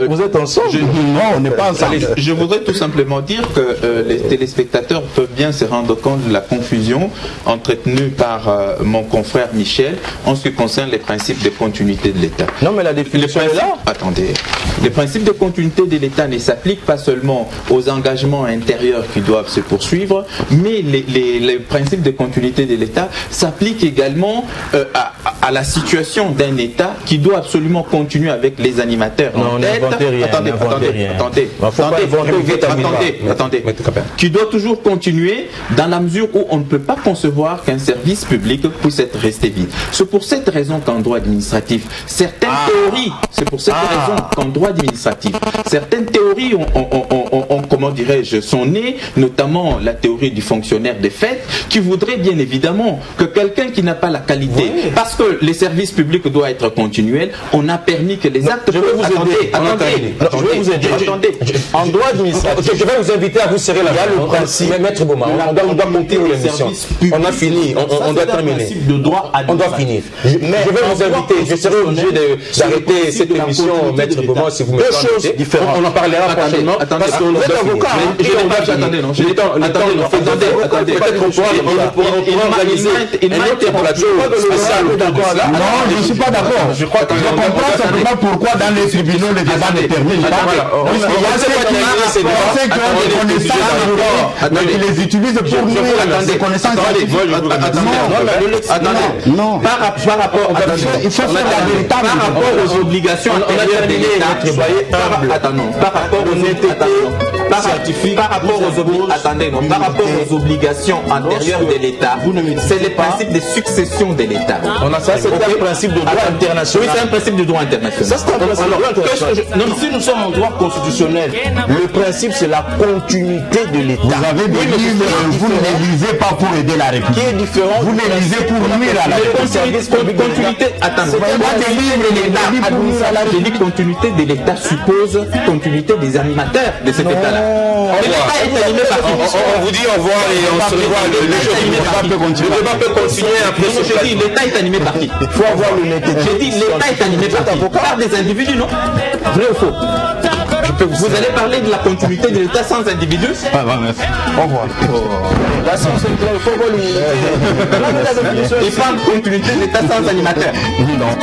vous êtes ensemble? Non, on n'est pas ensemble. Je voudrais tout simplement dire que les téléspectateurs peuvent bien se rendre compte de la confusion entretenue par mon confrère Michel en ce qui concerne les principes de continuité de l'État. Non, mais la définition est là. Attendez. Les principes de continuité de l'État ne s'appliquent pas seulement aux engagements intérieurs qui doivent se poursuivre, mais les principes de continuité de l'État s'appliquent également à la situation d'un État qui doit absolument continuer avec les animateurs en tête. Attendez. Qui doit toujours continuer dans la mesure où on ne peut pas concevoir qu'un service public puisse être resté vide. C'est pour cette raison qu'en droit administratif, certaines théories, certaines théories ont comment dirais-je, sont nées, notamment la théorie du fonctionnaire de fait, qui voudrait bien évidemment que quelqu'un qui n'a pas la qualité, parce que les services publics doivent être continuels, on a permis que les actes... Je vais vous aider. En droit administratif, je vais vous inviter à vous serrer la main. Il y a le principe. Maître Boma, on doit monter l'émission. On a fini, on doit terminer. On doit finir. Je vais vous inviter, je serai obligé d'arrêter cette émission, Maître Boma, si vous me permettez. Deux choses différentes. On en parlera prochainement. Parce qu'on doit avocat. Attendez, peut-être qu'on pourra organiser un autre plateau spécial. Non, je ne suis pas d'accord. Je comprends simplement pourquoi dans les tribunaux les débats ne terminent pas. Puisqu'il y a ceux qui pensent que les connaissances, ils les utilisent pour nuire les connaissances. Non. Par rapport aux obligations intérieures de l'État, par rapport aux obligations antérieures de l'État, c'est le principe de succession de l'État. Ça, c'est un principe de droit international. Oui, c'est un principe de droit international. Ça, c'est un principe de droit international. Si nous sommes en droit constitutionnel, le principe, c'est la continuité de l'État. Vous avez des livres, vous ne les lisez pas pour aider la République. Qui est différent. Vous les lisez pour nuire à la République. Continuité, attendez. J'ai dit continuité de l'État suppose continuité des animateurs de cet État-là. L'État est animé par qui? On vous dit au revoir et on se revoit le débat peut continuer après. Je dis l'État est animé par qui? Il faut avoir l'honnêteté. J'ai dit l'État est animé par qui? Par des individus, non? Vrai ou faux? Vous allez parler de la continuité de l'État sans individu? Au revoir. La science est claire, il faut voir l'honnêteté. Il parle de continuité de l'État sans animateur. Non.